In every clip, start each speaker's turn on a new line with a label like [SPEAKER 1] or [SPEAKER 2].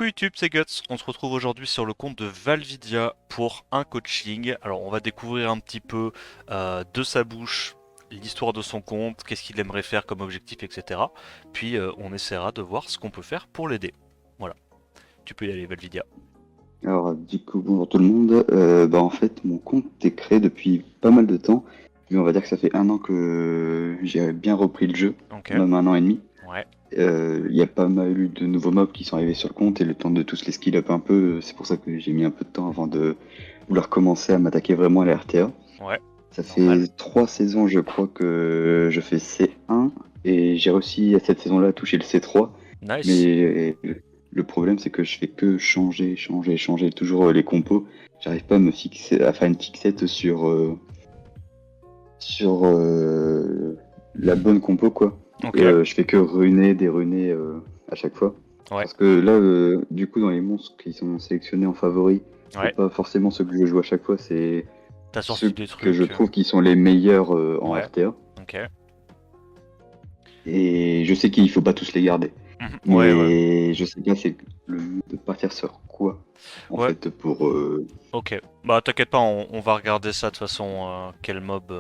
[SPEAKER 1] Coucou YouTube, c'est Guts. On se retrouve aujourd'hui sur le compte de Valvidia pour un coaching. Alors, on va découvrir un petit peu de sa bouche l'histoire de son compte, qu'est-ce qu'il aimerait faire comme objectif, etc. Puis, on essaiera de voir ce qu'on peut faire pour l'aider. Voilà, tu peux y aller, Valvidia.
[SPEAKER 2] Alors, du coup, bonjour tout le monde. En fait, mon compte est créé depuis pas mal de temps. Mais on va dire que ça fait un an que j'ai bien repris le jeu,
[SPEAKER 1] Ok,
[SPEAKER 2] même un an et demi.
[SPEAKER 1] ouais,
[SPEAKER 2] Il y a pas mal eu de nouveaux mobs qui sont arrivés sur le compte et le temps de tous les skill up un peu, c'est pour ça que j'ai mis un peu de temps avant de vouloir commencer à m'attaquer vraiment à la RTA.
[SPEAKER 1] ouais,
[SPEAKER 2] Ça
[SPEAKER 1] normal.
[SPEAKER 2] fait 3 saisons, je crois, que je fais C1 et j'ai réussi à cette saison-là à toucher le C3.
[SPEAKER 1] Nice.
[SPEAKER 2] Mais le problème, c'est que je fais que changer toujours les compos. J'arrive pas à me fixer, à faire une fixette sur la bonne compo, quoi.
[SPEAKER 1] Ok,
[SPEAKER 2] Je fais que runer, déruner à chaque fois.
[SPEAKER 1] ouais,
[SPEAKER 2] Parce que là, du coup, dans les monstres qui sont sélectionnés en favoris, c'est
[SPEAKER 1] ouais.
[SPEAKER 2] pas forcément ceux que je joue à chaque fois, c'est
[SPEAKER 1] T'as sorti
[SPEAKER 2] ceux
[SPEAKER 1] des
[SPEAKER 2] que je
[SPEAKER 1] trucs.
[SPEAKER 2] trouve qui sont les meilleurs en
[SPEAKER 1] Ouais,
[SPEAKER 2] RTA.
[SPEAKER 1] ok.
[SPEAKER 2] Et je sais qu'il faut pas tous les garder.
[SPEAKER 1] Ouais, ouais.
[SPEAKER 2] Mais je sais bien c'est le mieux de partir sur quoi, en
[SPEAKER 1] Ouais,
[SPEAKER 2] fait, pour...
[SPEAKER 1] ok, bah t'inquiète pas, on va regarder ça de toute façon, quel mob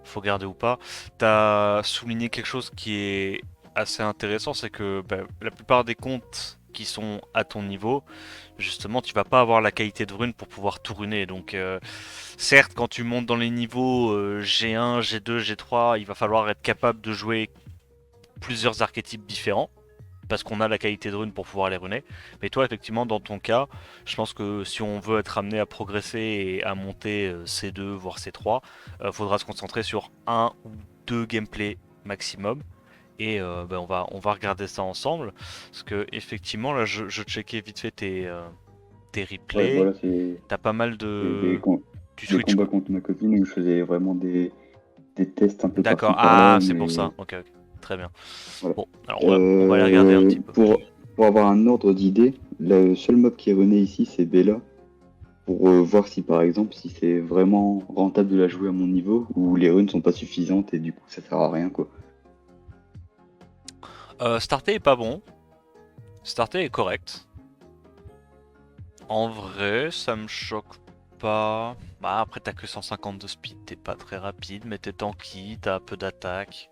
[SPEAKER 1] faut garder ou pas. T'as souligné quelque chose qui est assez intéressant, c'est que bah, la plupart des comptes qui sont à ton niveau, justement, tu vas pas avoir la qualité de rune pour pouvoir tout runer. Donc, certes, quand tu montes dans les niveaux G1, G2, G3, il va falloir être capable de jouer plusieurs archétypes différents parce qu'on a la qualité de rune pour pouvoir les runer. Mais toi, effectivement, dans ton cas, je pense que si on veut être amené à progresser et à monter C2, voire C3, faudra se concentrer sur un ou deux gameplays maximum. Et ben, on va regarder ça ensemble. Parce que, effectivement, là, je checkais vite fait tes
[SPEAKER 2] Ouais,
[SPEAKER 1] replays.
[SPEAKER 2] voilà, c'est
[SPEAKER 1] T'as pas mal
[SPEAKER 2] c'est
[SPEAKER 1] de. Tu
[SPEAKER 2] des
[SPEAKER 1] switches
[SPEAKER 2] combats
[SPEAKER 1] quoi.
[SPEAKER 2] contre ma copine où je faisais vraiment des tests un peu
[SPEAKER 1] D'accord.
[SPEAKER 2] par-ci
[SPEAKER 1] Ah,
[SPEAKER 2] par-là,
[SPEAKER 1] c'est pour ça.
[SPEAKER 2] mais
[SPEAKER 1] Ok, ok. Très bien.
[SPEAKER 2] voilà.
[SPEAKER 1] Bon, alors on va aller regarder un petit peu.
[SPEAKER 2] Pour avoir un ordre d'idée, le seul mob qui est rené ici, c'est Bella. Pour voir si, par exemple, si c'est vraiment rentable de la jouer à mon niveau ou les runes sont pas suffisantes et du coup ça sert à rien, quoi.
[SPEAKER 1] Starter est pas bon. Starter est correct. En vrai, ça me choque pas. Bah après t'as que 150 de speed, t'es pas très rapide, mais t'es tanky, t'as un peu d'attaque.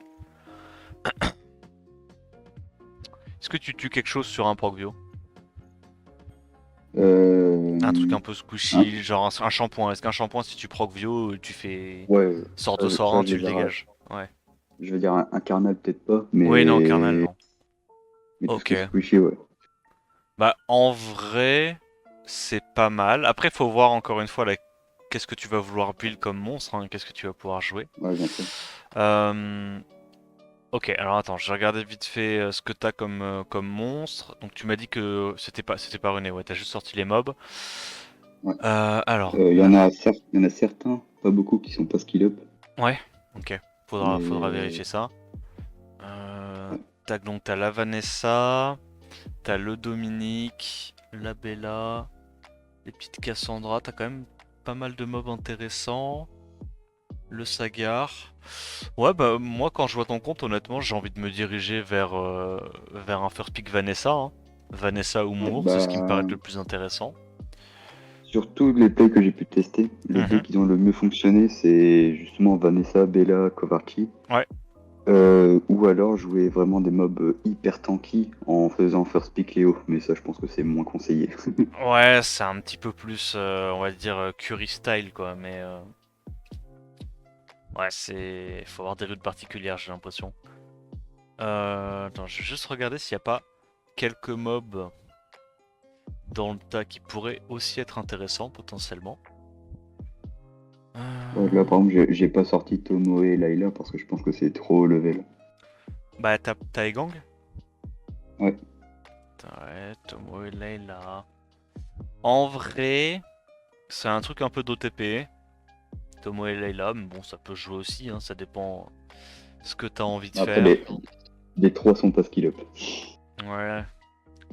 [SPEAKER 1] Est-ce que tu tues quelque chose sur un Procvio? Un truc
[SPEAKER 2] Euh,
[SPEAKER 1] un peu
[SPEAKER 2] hein,
[SPEAKER 1] squishy, genre un shampoing. Est-ce qu'un shampoing, si tu Procvio, tu fais
[SPEAKER 2] ouais,
[SPEAKER 1] sort de sort
[SPEAKER 2] ça
[SPEAKER 1] 1,
[SPEAKER 2] je
[SPEAKER 1] tu le
[SPEAKER 2] les arrache.
[SPEAKER 1] dégages? Ouais.
[SPEAKER 2] Je veux dire un carnal peut-être pas,
[SPEAKER 1] Oui, non, Kernel, non.
[SPEAKER 2] mais tout ce qui est
[SPEAKER 1] Ok.
[SPEAKER 2] squishy, ouais.
[SPEAKER 1] Bah en vrai, c'est pas mal. Après, faut voir encore une fois qu'est-ce que tu vas vouloir build comme monstre, hein, qu'est-ce que tu vas pouvoir jouer.
[SPEAKER 2] Ouais, bien sûr.
[SPEAKER 1] Euh, Ok, alors attends, j'ai regardé vite fait ce que t'as comme monstre. Donc tu m'as dit que c'était pas René, ouais, t'as juste sorti les mobs.
[SPEAKER 2] Ouais.
[SPEAKER 1] Alors,
[SPEAKER 2] Il y en a certains, pas beaucoup, qui sont pas skill up,
[SPEAKER 1] ouais, ok, faudra vérifier
[SPEAKER 2] mais
[SPEAKER 1] ça. Euh,
[SPEAKER 2] ouais.
[SPEAKER 1] Tac, donc t'as la Vanessa, t'as le Dominique, la Bella, les petites Cassandra, t'as quand même pas mal de mobs intéressants. Le Sagar. Ouais, bah moi quand je vois ton compte, honnêtement, j'ai envie de me diriger vers un first pick Vanessa, hein. Vanessa ou
[SPEAKER 2] Ouais,
[SPEAKER 1] Moore, c'est ce qui me paraît le plus intéressant.
[SPEAKER 2] sur tous les plays que j'ai pu tester, les deux
[SPEAKER 1] Mhm.
[SPEAKER 2] qui ont le mieux fonctionné, c'est justement Vanessa, Bella, Kovarchi.
[SPEAKER 1] Ouais,
[SPEAKER 2] Ou alors jouer vraiment des mobs hyper tanky en faisant first pick Léo, mais ça je pense que c'est moins conseillé.
[SPEAKER 1] ouais, c'est un petit peu plus, on va dire, Curry style, quoi, mais ouais, faut avoir des runes particulières, j'ai l'impression. Attends, je vais juste regarder s'il n'y a pas quelques mobs dans le tas qui pourraient aussi être intéressants, potentiellement.
[SPEAKER 2] Ouais, là
[SPEAKER 1] Euh,
[SPEAKER 2] par exemple j'ai pas sorti Tomoe et Layla parce que je pense que c'est trop level.
[SPEAKER 1] Bah, t'as Egang?
[SPEAKER 2] Ouais,
[SPEAKER 1] Ouais, Tomo et Layla. En vrai, c'est un truc un peu d'OTP. Tomo et Layla, mais bon, ça peut jouer aussi, hein, ça dépend ce que t'as envie de
[SPEAKER 2] après
[SPEAKER 1] faire.
[SPEAKER 2] les trois sont pas skill up.
[SPEAKER 1] Ouais.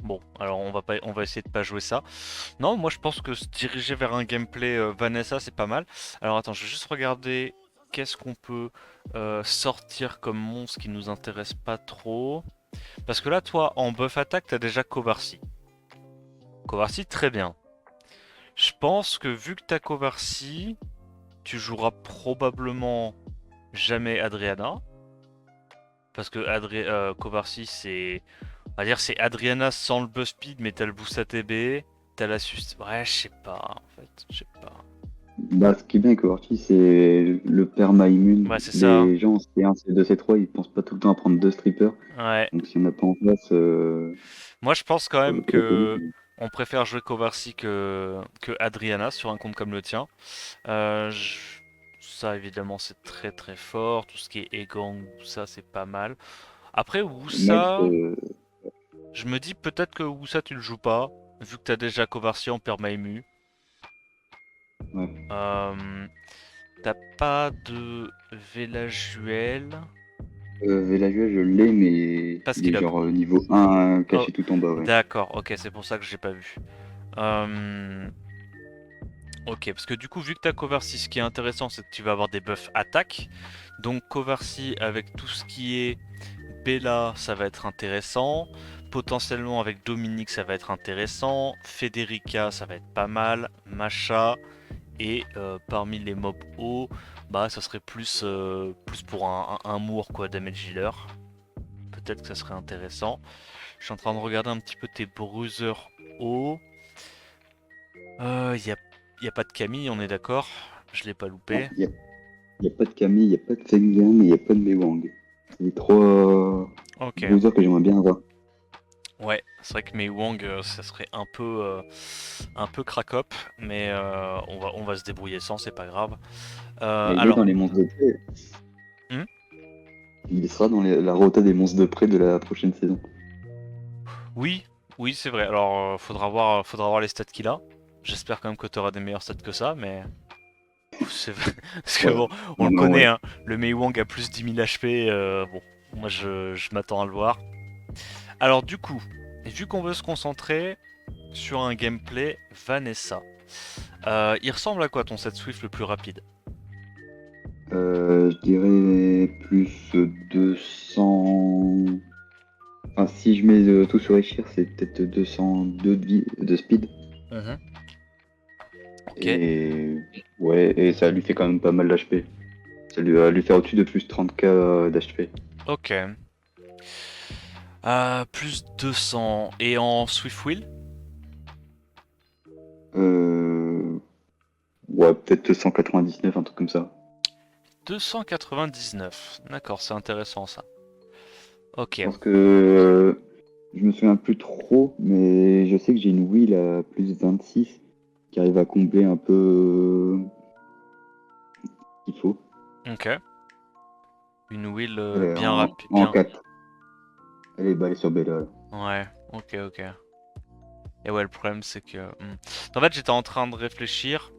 [SPEAKER 1] Bon, alors on va essayer de pas jouer ça. Non, moi je pense que se diriger vers un gameplay Vanessa, c'est pas mal. Alors attends, je vais juste regarder qu'est-ce qu'on peut sortir comme monstre qui nous intéresse pas trop. Parce que là, toi, en buff attaque, t'as déjà Kovarsi. Kovarsi, très bien. Je pense que vu que t'as Kovarsi, tu joueras probablement jamais Adriana. Parce que Kovarsi, c'est. On va dire c'est Adriana sans le buzz speed, mais t'as le boost ATB, t'as la sus. Ouais, je sais pas, en fait. Je sais pas.
[SPEAKER 2] Bah, ce qui est bien avec Overwatch, c'est le perma
[SPEAKER 1] Ouais,
[SPEAKER 2] immune.
[SPEAKER 1] c'est ça.
[SPEAKER 2] Les gens en C1, C2, C3, ils pensent pas tout le temps à prendre deux strippers.
[SPEAKER 1] Ouais.
[SPEAKER 2] Donc si on n'a pas en place,
[SPEAKER 1] Moi, je pense quand même
[SPEAKER 2] pour le coup,
[SPEAKER 1] que. On préfère jouer Kovarsi que Adriana sur un compte comme le tien. Euh, je- Ça, évidemment, c'est très très fort. Tout ce qui est Egang, tout ça, c'est pas mal. Après,
[SPEAKER 2] Max,
[SPEAKER 1] Wusa, je me dis peut-être que Wusa, tu le joues pas, vu que t'as déjà Kovarsi en perma-ému.
[SPEAKER 2] ouais.
[SPEAKER 1] Euh, T'as pas de Velajuel.
[SPEAKER 2] Velajuel, je l'ai, mais
[SPEAKER 1] Pas
[SPEAKER 2] il est
[SPEAKER 1] skill up.
[SPEAKER 2] genre niveau 1
[SPEAKER 1] Oh,
[SPEAKER 2] caché tout en bas, ouais.
[SPEAKER 1] d'accord, ok, c'est pour ça que j'ai pas vu. Euh, Ok, parce que du coup, vu que t'as Kovarsi, ce qui est intéressant, c'est que tu vas avoir des buffs attaque. Donc Kovarsi avec tout ce qui est Bella, ça va être intéressant. Potentiellement avec Dominique, ça va être intéressant. Federica, ça va être pas mal. Macha. Et parmi les mobs hauts, bah ça serait plus pour un Moore quoi, damage healer. Peut-être que ça serait intéressant. Je suis en train de regarder un petit peu tes bruisers hauts. Y a pas de Camille, on est d'accord. Je l'ai pas
[SPEAKER 2] Non,
[SPEAKER 1] loupé.
[SPEAKER 2] y a pas de Camille, il n'y a pas de Fengyan et il n'y a pas de Mewang. C'est les trois
[SPEAKER 1] Ok.
[SPEAKER 2] bruisers que j'aimerais bien avoir.
[SPEAKER 1] Ouais, c'est vrai que Mei Wang, ça serait un peu crack-up, mais on va se débrouiller sans, c'est pas grave.
[SPEAKER 2] Et il est
[SPEAKER 1] Alors,
[SPEAKER 2] dans les monstres de près.
[SPEAKER 1] hmm.
[SPEAKER 2] Il sera dans la rota des monstres de près de la prochaine saison.
[SPEAKER 1] Oui, oui, c'est vrai. Alors, faudra voir les stats qu'il a. J'espère quand même que tu auras des meilleurs stats que ça, mais c'est vrai. Parce que
[SPEAKER 2] Ouais.
[SPEAKER 1] bon, on le
[SPEAKER 2] Non, non,
[SPEAKER 1] connaît,
[SPEAKER 2] ouais.
[SPEAKER 1] hein. Le Mei Wang a plus 10 000 HP. Bon, moi je m'attends à le voir. Alors, du coup, vu qu'on veut se concentrer sur un gameplay Vanessa, il ressemble à quoi ton set Swift le plus rapide?
[SPEAKER 2] Je dirais plus 200. Enfin, si je mets tout sur Echir, c'est peut-être 202 de speed.
[SPEAKER 1] Mhm. Ok,
[SPEAKER 2] Et ouais, et ça lui fait quand même pas mal d'HP. Ça lui va lui faire au-dessus de plus 30k d'HP.
[SPEAKER 1] ok. Plus 200. Et en Swift Wheel?
[SPEAKER 2] Euh... Ouais, peut-être 199, un truc comme ça.
[SPEAKER 1] 299. D'accord, c'est intéressant ça. Ok.
[SPEAKER 2] Parce que je me souviens plus trop, mais je sais que j'ai une wheel à plus 26 qui arrive à combler un peu ce qu'il faut.
[SPEAKER 1] Ok. Une wheel
[SPEAKER 2] Elle est
[SPEAKER 1] bien rapide.
[SPEAKER 2] en
[SPEAKER 1] Bien.
[SPEAKER 2] 4. Elle est balée sur Bella, là.
[SPEAKER 1] Ouais, ok, ok. Et ouais, le problème c'est que. En fait, j'étais en train de réfléchir.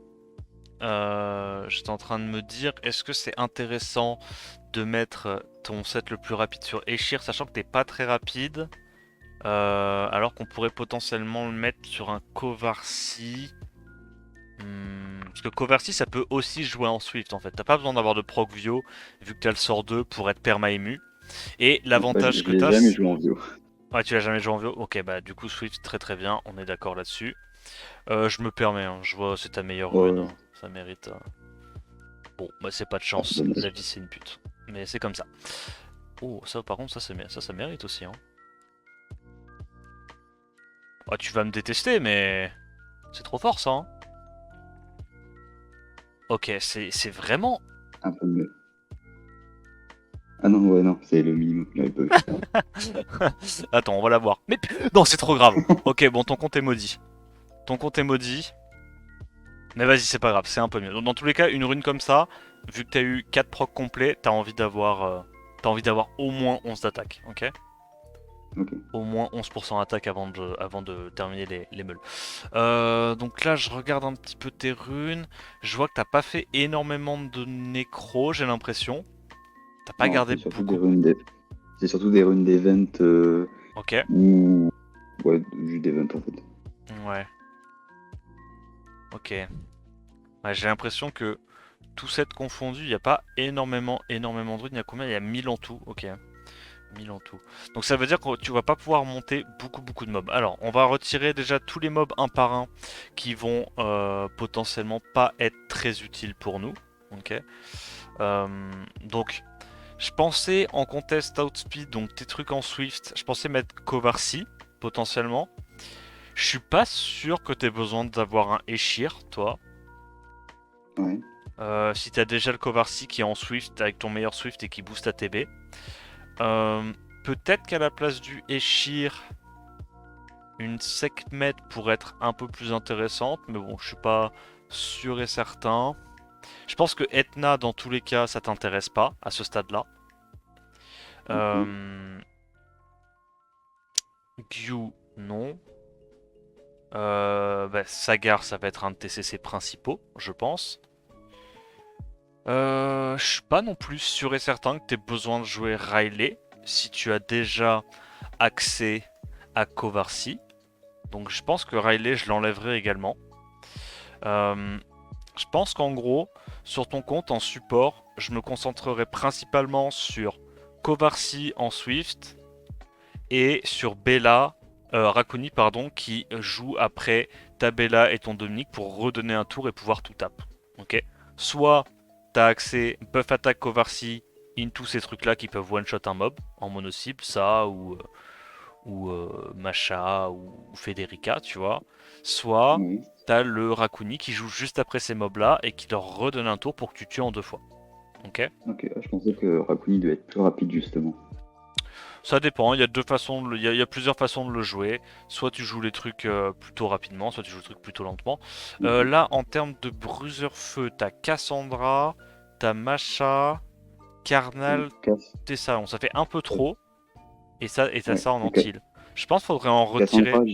[SPEAKER 1] J'étais en train de me dire, est-ce que c'est intéressant de mettre ton set le plus rapide sur Eshir, sachant que t'es pas très rapide, alors qu'on pourrait potentiellement le mettre sur un Kovarsi. Parce que Kovarsi, ça peut aussi jouer en Swift en fait. T'as pas besoin d'avoir de proc Vio, vu que t'as le sort 2 pour être perma ému. Et
[SPEAKER 2] Bah,
[SPEAKER 1] l'avantage
[SPEAKER 2] je
[SPEAKER 1] que
[SPEAKER 2] l'ai
[SPEAKER 1] t'as.
[SPEAKER 2] jamais joué en Vio.
[SPEAKER 1] Ouais, tu l'as jamais joué en Vio? Ok, bah du coup, Swift, très très bien, on est d'accord là-dessus. Je me permets, hein, je vois, c'est ta meilleure rune,
[SPEAKER 2] Ouais,
[SPEAKER 1] hein, ça mérite. Bon, bah c'est pas de
[SPEAKER 2] ah,
[SPEAKER 1] chance, la
[SPEAKER 2] dommage.
[SPEAKER 1] vie c'est une pute. Mais c'est comme ça. Oh, ça par contre, ça mérite aussi. Hein. Ah, tu vas me détester, mais c'est trop fort ça. Hein. Ok, c'est vraiment.
[SPEAKER 2] Un peu mieux. Ah non, ouais, non, c'est le minimum. J'avais pas vu.
[SPEAKER 1] Attends, on va la voir. Mais non, c'est trop grave. Ok, bon, ton compte est maudit. Ton compte est maudit. Mais vas-y, c'est pas grave, c'est un peu mieux. Donc, dans tous les cas, une rune comme ça, vu que t'as eu 4 procs complets, t'as envie d'avoir au moins 11 d'attaque, ok?
[SPEAKER 2] Ok.
[SPEAKER 1] Au moins 11% d'attaque avant de terminer les meules. Donc là, je regarde un petit peu tes runes. Je vois que t'as pas fait énormément de nécro, j'ai l'impression. T'as pas
[SPEAKER 2] Non,
[SPEAKER 1] gardé beaucoup.
[SPEAKER 2] c'est surtout des runes d'event
[SPEAKER 1] Ok,
[SPEAKER 2] ou. Ouais, juste d'event en fait.
[SPEAKER 1] ouais, ok. Ouais, j'ai l'impression que tout set confondu, il n'y a pas énormément de runes. Il y a combien? Il y a 1000 en tout, ok. 1000 en tout. Donc ça veut dire que tu vas pas pouvoir monter beaucoup de mobs. Alors, on va retirer déjà tous les mobs un par un qui vont potentiellement pas être très utiles pour nous. Ok. Donc, je pensais en contest outspeed, donc tes trucs en Swift, je pensais mettre Kovarsi potentiellement. Je suis pas sûr que t'aies besoin d'avoir un Eshir, toi.
[SPEAKER 2] Ouais.
[SPEAKER 1] Si t'as déjà le Kovarsi qui est en Swift avec ton meilleur Swift et qui booste ta TB. Euh, Peut-être qu'à la place du Eshir, une Sekhmet pourrait être un peu plus intéressante, mais bon, je suis pas sûr et certain. Je pense que Etna, dans tous les cas, ça t'intéresse pas à ce stade-là.
[SPEAKER 2] Ok.
[SPEAKER 1] Euh, Gyu, non. Sagar, ça va être un de tes CC principaux, je pense. Je suis pas non plus sûr et certain que tu aies besoin de jouer Riley si tu as déjà accès à Kovarsi. Donc je pense que Riley, je l'enlèverai également. Euh, je pense qu'en gros, sur ton compte en support, je me concentrerai principalement sur Kovarsi en Swift et sur Bella, Raccoon pardon, qui joue après ta Bella et ton Dominique pour redonner un tour et pouvoir tout taper. Ok. Soit t'as accès buff attack Kovarsi into ces trucs là qui peuvent one shot un mob en mono cible, ça ou Masha ou Federica, tu vois. Soit
[SPEAKER 2] Oui.
[SPEAKER 1] t'as le Raccoon qui joue juste après ces mobs là et qui leur redonne un tour pour que tu tues en deux fois. Ok.
[SPEAKER 2] Ok. Ah, je pensais que Raccoon devait être plus rapide justement.
[SPEAKER 1] Ça dépend, il y a deux façons, il y a plusieurs façons de le jouer. Soit tu joues les trucs plutôt rapidement, soit tu joues les trucs plutôt lentement.
[SPEAKER 2] Mhm.
[SPEAKER 1] Là, en termes de bruiser feu, t'as Cassandra, t'as Masha,
[SPEAKER 2] Donc,
[SPEAKER 1] Carnal, Tessaron. Ça fait un peu trop, et t'as
[SPEAKER 2] ouais.
[SPEAKER 1] ça en
[SPEAKER 2] Donc,
[SPEAKER 1] antil. Je pense qu'il faudrait en retirer.
[SPEAKER 2] Cassandra,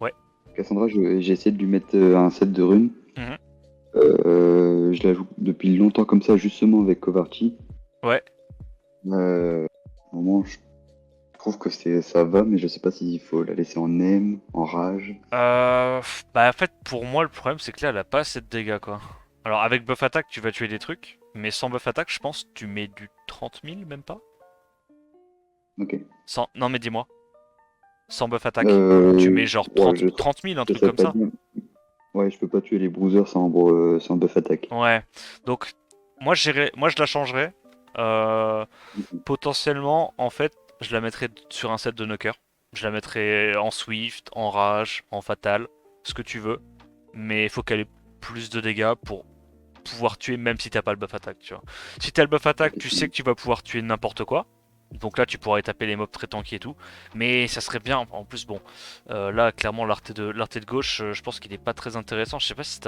[SPEAKER 1] Ouais.
[SPEAKER 2] Cassandra, j'ai essayé de lui mettre un set de runes.
[SPEAKER 1] Mhm.
[SPEAKER 2] Je la joue depuis longtemps comme ça, justement avec Kovarchi.
[SPEAKER 1] Ouais.
[SPEAKER 2] Vraiment, je trouve que ça va, mais je sais pas s'il faut la laisser en aime, en rage.
[SPEAKER 1] Bah en fait, pour moi, le problème, c'est que là, elle a pas assez de dégâts, quoi. Alors, avec buff attack, tu vas tuer des trucs, mais sans buff attack, je pense que tu mets du 30 000, même pas.
[SPEAKER 2] Ok.
[SPEAKER 1] Non, mais dis-moi. Sans buff attack. Tu mets genre
[SPEAKER 2] Ouais,
[SPEAKER 1] 30 000, un
[SPEAKER 2] je
[SPEAKER 1] truc
[SPEAKER 2] sais
[SPEAKER 1] comme
[SPEAKER 2] pas
[SPEAKER 1] ça.
[SPEAKER 2] bien. Ouais, je peux pas tuer les bruisers sans buff attack.
[SPEAKER 1] Ouais. Donc, moi je la changerais. Euh,
[SPEAKER 2] Mhm.
[SPEAKER 1] Potentiellement, en fait, je la mettrais sur un set de knocker. Je la mettrais en Swift, en Rage, en Fatal, ce que tu veux. Mais il faut qu'elle ait plus de dégâts pour pouvoir tuer même si t'as pas le buff attack, tu vois. Si t'as le buff attack,
[SPEAKER 2] Ok,
[SPEAKER 1] tu
[SPEAKER 2] ça
[SPEAKER 1] sais que tu vas pouvoir tuer n'importe quoi. Donc là, tu pourrais taper les mobs très tanky et tout. Mais ça serait bien. En plus, bon, là, clairement, l'arté de gauche, je pense qu'il est pas très intéressant. Je sais pas si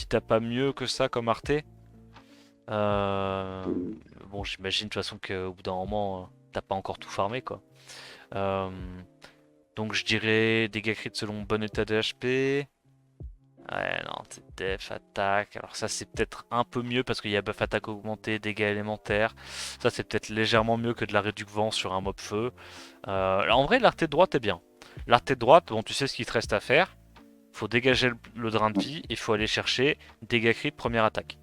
[SPEAKER 1] t'as pas mieux que ça comme arté. Euh,
[SPEAKER 2] marche.
[SPEAKER 1] bon, j'imagine de toute façon qu'au bout d'un moment, t'as pas encore tout farmé, quoi. Euh, donc je dirais dégâts crit selon bon état de HP. Ouais, non, t'es def, attaque. Alors ça, c'est peut-être un peu mieux parce qu'il y a buff attaque augmenté, dégâts élémentaires. Ça, c'est peut-être légèrement mieux que de la réduc vent sur un mob feu. En vrai, l'arté de droite est bien. L'arté de droite, bon, tu sais ce qu'il te reste à faire. Faut dégager le drain de
[SPEAKER 2] Ouais.
[SPEAKER 1] vie et il faut aller chercher dégâts crit première attaque.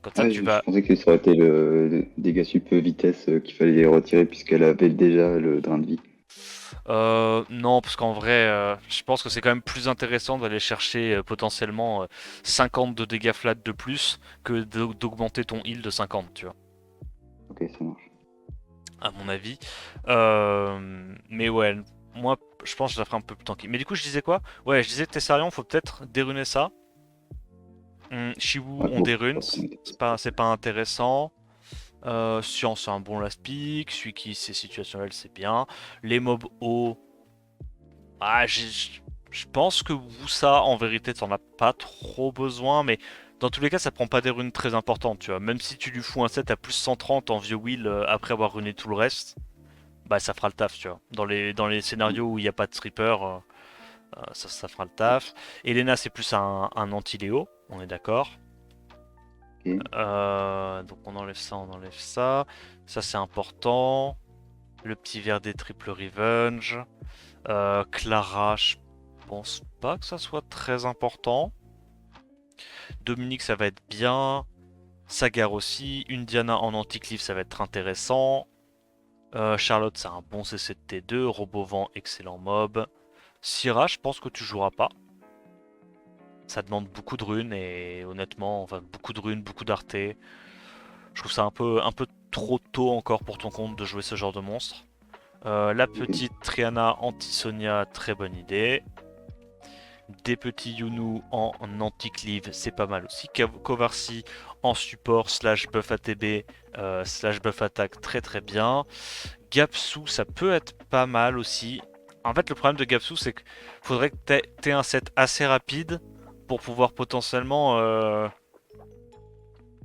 [SPEAKER 1] Comme ça,
[SPEAKER 2] Ouais,
[SPEAKER 1] tu
[SPEAKER 2] je
[SPEAKER 1] vas.
[SPEAKER 2] pensais que ça aurait été le dégâts sup vitesse qu'il fallait retirer puisqu'elle avait déjà le drain de vie.
[SPEAKER 1] Non, parce qu'en vrai, je pense que c'est quand même plus intéressant d'aller chercher potentiellement 50 de dégâts flat de plus que d'augmenter ton heal de 50, tu vois,
[SPEAKER 2] Ok, ça marche.
[SPEAKER 1] à mon avis. Mais ouais, moi, je pense que je la ferai un peu plus tanky. Mais du coup, je disais quoi? Ouais, je disais Tessarion, faut peut-être déruner ça. Shiwu,
[SPEAKER 2] Ouais,
[SPEAKER 1] on
[SPEAKER 2] bon,
[SPEAKER 1] dérune,
[SPEAKER 2] pas trop
[SPEAKER 1] c'est pas intéressant. Science, c'est un bon last pick. Celui qui c'est situationnel, c'est bien. Les mobs hauts. Ah, je pense que Wusa, en vérité, t'en as pas trop besoin, mais dans tous les cas, ça prend pas des runes très importantes, tu vois. Même si tu lui fous un set à plus 130 en vieux wheel après avoir runé tout le reste, bah ça fera le taf, tu vois. Dans les scénarios où il n'y a pas de stripper, ça fera le taf. Elena, c'est plus un anti-Léo, on est d'accord.
[SPEAKER 2] Ok.
[SPEAKER 1] Donc on enlève ça, on enlève ça. Ça, c'est important. Le petit verre des triple revenge. Clara, je pense pas que ça soit très important. Dominique, ça va être bien. Sagar aussi. Une Diana en anti-cliff, ça va être intéressant. Charlotte, c'est un bon CC de T2. Robovent, excellent mob. Syrah, je pense que tu joueras pas. Ça demande beaucoup de runes et honnêtement, enfin beaucoup de runes, beaucoup d'arté. Je trouve ça un peu trop tôt encore pour ton compte de jouer ce genre de monstre. La
[SPEAKER 2] Ok.
[SPEAKER 1] petite Triana anti-Sonia, très bonne idée. Des petits Yunu en anti-cleave, c'est pas mal aussi. Kovarsi en support slash buff ATB slash buff attaque, très très bien. Gapsu, ça peut être pas mal aussi. En fait, le problème de Gapsu, c'est qu'il faudrait que t'aies un set assez rapide pour pouvoir potentiellement.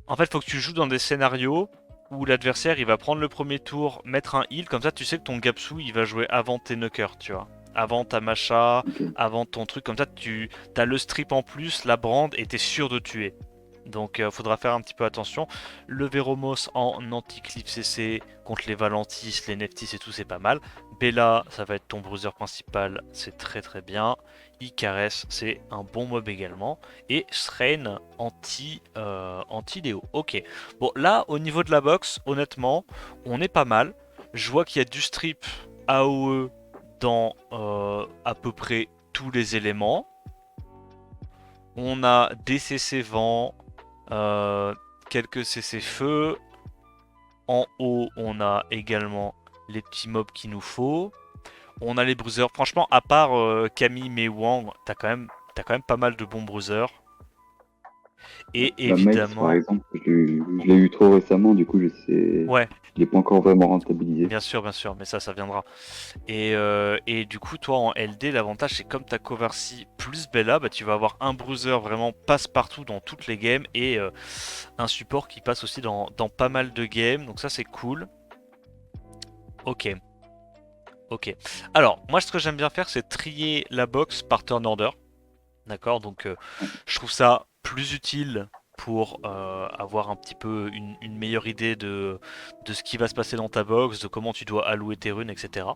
[SPEAKER 1] En fait, faut que tu joues dans des scénarios où l'adversaire il va prendre le premier tour, mettre un heal, comme ça tu sais que ton Gapsu il va jouer avant tes knockers, tu vois. Avant ta Masha,
[SPEAKER 2] Ok.
[SPEAKER 1] avant ton truc, comme ça tu as le strip en plus, la brand et t'es sûr de tuer. Donc faudra faire un petit peu attention. Le Veromos en anti-clip CC contre les Valentis, les Neftis et tout, c'est pas mal. Bella, ça va être ton bruiser principal, c'est très très bien. Icares, c'est un bon mob également. Et Srain anti-Léo. Ok. Bon, là, au niveau de la box, honnêtement, on est pas mal. Je vois qu'il y a du strip AOE dans à peu près tous les éléments. On a des CC vent, quelques CC feu. En haut, on a également les petits mobs qu'il nous faut. On a les bruisers. Franchement, à part Camille, Mei Wang, t'as quand même pas mal de bons bruisers.
[SPEAKER 2] Ouais.
[SPEAKER 1] Et
[SPEAKER 2] Bah, Mace, par
[SPEAKER 1] évidemment,
[SPEAKER 2] exemple, je l'ai eu trop récemment, du coup,
[SPEAKER 1] ouais,
[SPEAKER 2] je l'ai pas encore vraiment rentabilisé.
[SPEAKER 1] bien sûr, mais ça viendra. Et du coup, toi en LD, l'avantage c'est comme t'as Kovarsi plus Bella, bah, tu vas avoir un bruiser vraiment passe-partout dans toutes les games et un support qui passe aussi dans pas mal de games. Donc ça, c'est cool. Ok, ok. Alors, moi, ce que j'aime bien faire, c'est trier la box par turn order. D'accord, donc
[SPEAKER 2] Ouais.
[SPEAKER 1] je trouve ça plus utile pour avoir un petit peu une meilleure idée de ce qui va se passer dans ta box, de comment tu dois allouer tes runes, etc.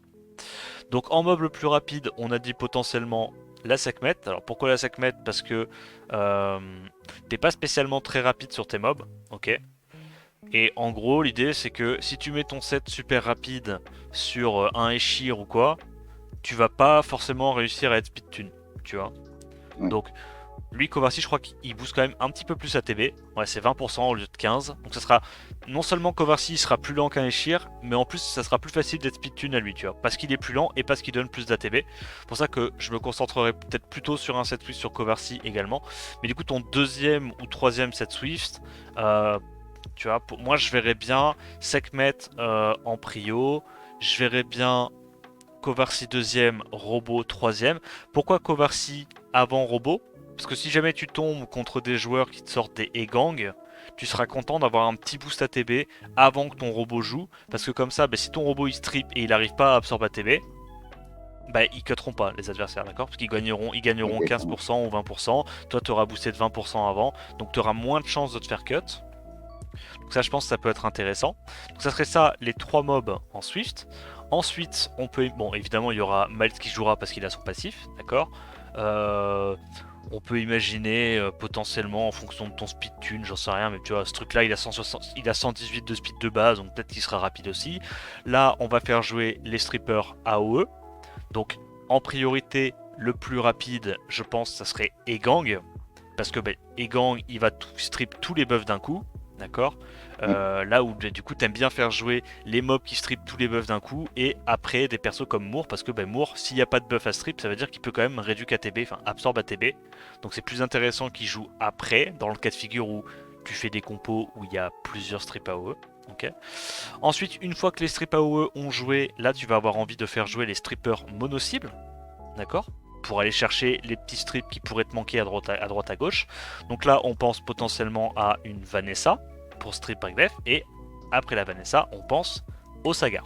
[SPEAKER 1] Donc en mob le plus rapide, on a dit potentiellement la Sekhmet. Alors pourquoi la Sekhmet? Parce que euh, t'es pas spécialement très rapide sur tes mobs, ok. Et en gros, l'idée c'est que si tu mets ton set super rapide sur un Eshir ou quoi, tu vas pas forcément réussir à être speed tune, tu vois.
[SPEAKER 2] Ouais.
[SPEAKER 1] Donc lui, Kovacic, je crois qu'il booste quand même un petit peu plus ATB. Ouais, c'est 20% au lieu de 15. Donc ça sera non seulement Kovacic il sera plus lent qu'un Eshir, mais en plus ça sera plus facile d'être speed tune à lui, tu vois. Parce qu'il est plus lent et parce qu'il donne plus d'ATB. C'est pour ça que je me concentrerai peut-être plutôt sur un set Swift sur Kovacic également. Mais du coup, ton deuxième ou troisième set Swift, euh, tu vois, pour moi je verrais bien Sekhmet en prio. Je verrais bien Kovarsi deuxième, Robot troisième. Pourquoi Kovarsi avant Robot? Parce que si jamais tu tombes contre des joueurs qui te sortent des E-Gang, tu seras content d'avoir un petit boost ATB avant que ton robot joue. Parce que comme ça, bah, si ton robot il strip et il n'arrive pas à absorber ATB, bah, ils cutteront pas les adversaires, d'accord? Parce qu'ils gagneront
[SPEAKER 2] Ok, ça marche.
[SPEAKER 1] 15% ou 20%. Toi, tu auras boosté de 20% avant. Donc, tu auras moins de chances de te faire cut. Donc ça, je pense que ça peut être intéressant. Donc ça serait ça, les trois mobs en Swift. Ensuite, on peut... Bon, évidemment, il y aura Miles qui jouera parce qu'il a son passif, d'accord. Euh, on peut imaginer potentiellement en fonction de ton speed tune, j'en sais rien, mais tu vois, ce truc-là, il a 160, il a 118 de speed de base, donc peut-être qu'il sera rapide aussi. Là, on va faire jouer les strippers AOE. Donc, en priorité, le plus rapide, je pense, ça serait Egang. Parce que Egang, il va strip tous les buffs d'un coup. D'accord.
[SPEAKER 2] Ouais.
[SPEAKER 1] Là où du coup t'aimes bien faire jouer les mobs qui strip tous les buffs d'un coup et après des persos comme Moore parce que Moore s'il n'y a pas de buff à strip ça veut dire qu'il peut quand même réduire ATB, enfin absorbe ATB. Donc c'est plus intéressant qu'il joue après dans le cas de figure où tu fais des compos où il y a plusieurs strips AOE. Ok. Ensuite une fois que les strips AOE ont joué, là tu vas avoir envie de faire jouer les strippers mono-cibles. D'accord, pour aller chercher les petits strips qui pourraient te manquer à droite à gauche. Donc là, on pense potentiellement à une Vanessa pour strip breakdef et après la Vanessa, on pense au Sagar.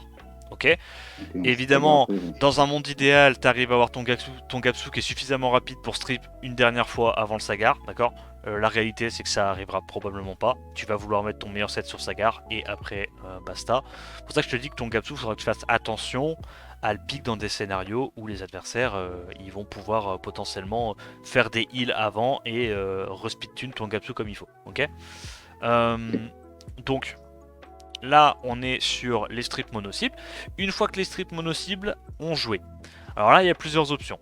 [SPEAKER 1] Ok.
[SPEAKER 2] Ok, on se tagarde
[SPEAKER 1] Évidemment,
[SPEAKER 2] après, bon, c'est
[SPEAKER 1] dans
[SPEAKER 2] ça.
[SPEAKER 1] un monde idéal, tu arrives à avoir ton Gapsu qui est suffisamment rapide pour strip une dernière fois avant le Sagar, d'accord. La réalité, c'est que ça arrivera probablement pas. Tu vas vouloir mettre ton meilleur set sur Sagar et après, basta. C'est pour ça que je te dis que ton Gapsu, il faudra que tu fasses attention à le pique dans des scénarios où les adversaires ils vont pouvoir potentiellement faire des heals avant et respeed tune ton Gapsu comme il faut. Ok.
[SPEAKER 2] Ok.
[SPEAKER 1] Euh, donc là on est sur les strips mono-cibles. Une fois que les strips mono-cibles ont joué, alors là il y a plusieurs options.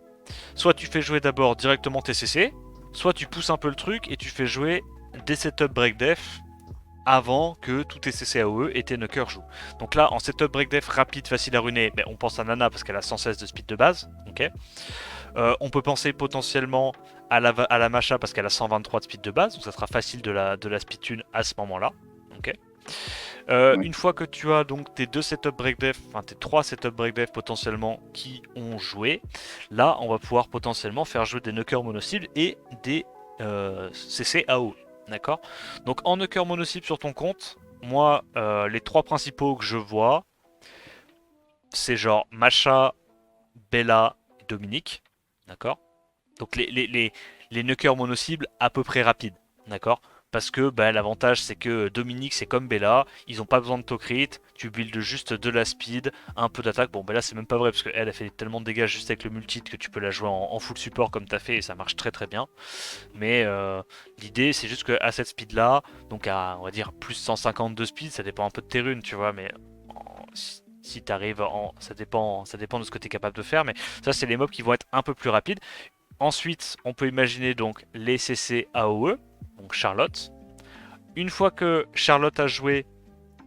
[SPEAKER 1] Soit tu fais jouer d'abord directement tes CC, soit tu pousses un peu le truc et tu fais jouer des setup break def avant que tous tes CC AOE et tes knockers jouent. Donc là, en setup break def rapide, facile à runer, on pense à Nana parce qu'elle a 116 de speed de base. Ok. On peut penser potentiellement à la Masha parce qu'elle a 123 de speed de base, donc ça sera facile de la speed tune à ce moment-là. Ok.
[SPEAKER 2] Ouais.
[SPEAKER 1] Une fois que tu as donc tes deux setup break def, enfin tes trois setup break def potentiellement qui ont joué, là on va pouvoir potentiellement faire jouer des knockers mono-cibles et des CC AOE. D'accord. Donc en knocker mono-cible sur ton compte, moi les trois principaux que je vois, c'est genre Masha, Bella, Dominique. D'accord. Donc les knockers mono-cibles à peu près rapides. D'accord. Parce que l'avantage c'est que Dominique c'est comme Bella, ils ont pas besoin de to-crit, tu builds juste de la speed, un peu d'attaque. Bon Bella c'est même pas vrai parce qu'elle a fait tellement de dégâts juste avec le multi que tu peux la jouer en full support comme t'as fait et ça marche très très bien. Mais l'idée c'est juste qu'à cette speed là, donc à on va dire plus 150 de speed, ça dépend un peu de tes runes tu vois, mais si t'arrives en. Ça dépend de ce que tu es capable de faire, mais ça c'est les mobs qui vont être un peu plus rapides. Ensuite, on peut imaginer donc les CC AOE, donc Charlotte. Une fois que Charlotte a joué,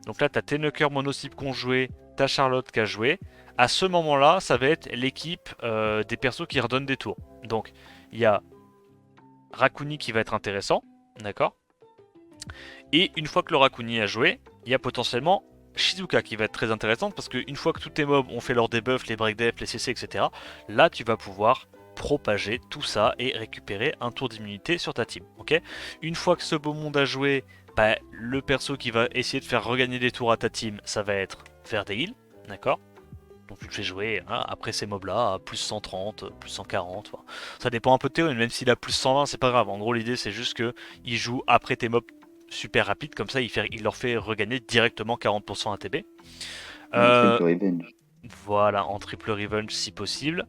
[SPEAKER 1] donc là tu as tes knockers mono-cibles qui ont joué, t'as Charlotte qui a joué. À ce moment-là, ça va être l'équipe des persos qui redonnent des tours. Donc il y a Rakuni qui va être intéressant, d'accord. Et une fois que le Rakuni a joué, il y a potentiellement Shizuka qui va être très intéressante parce qu'une fois que tous tes mobs ont fait leur debuff, les break def, les CC, etc., là tu vas pouvoir propager tout ça et récupérer un tour d'immunité sur ta team. Ok. Une fois que ce beau monde a joué, le perso qui va essayer de faire regagner des tours à ta team, ça va être faire des heals, d'accord. Donc tu le fais jouer après ces mobs là à plus 130, plus 140. Enfin, ça dépend un peu de théorie, même s'il a plus 120, c'est pas grave. En gros, l'idée c'est juste que il joue après tes mobs super rapides, comme ça il leur fait regagner directement 40% ATB.
[SPEAKER 2] En triple revenge.
[SPEAKER 1] Voilà, en triple revenge si possible.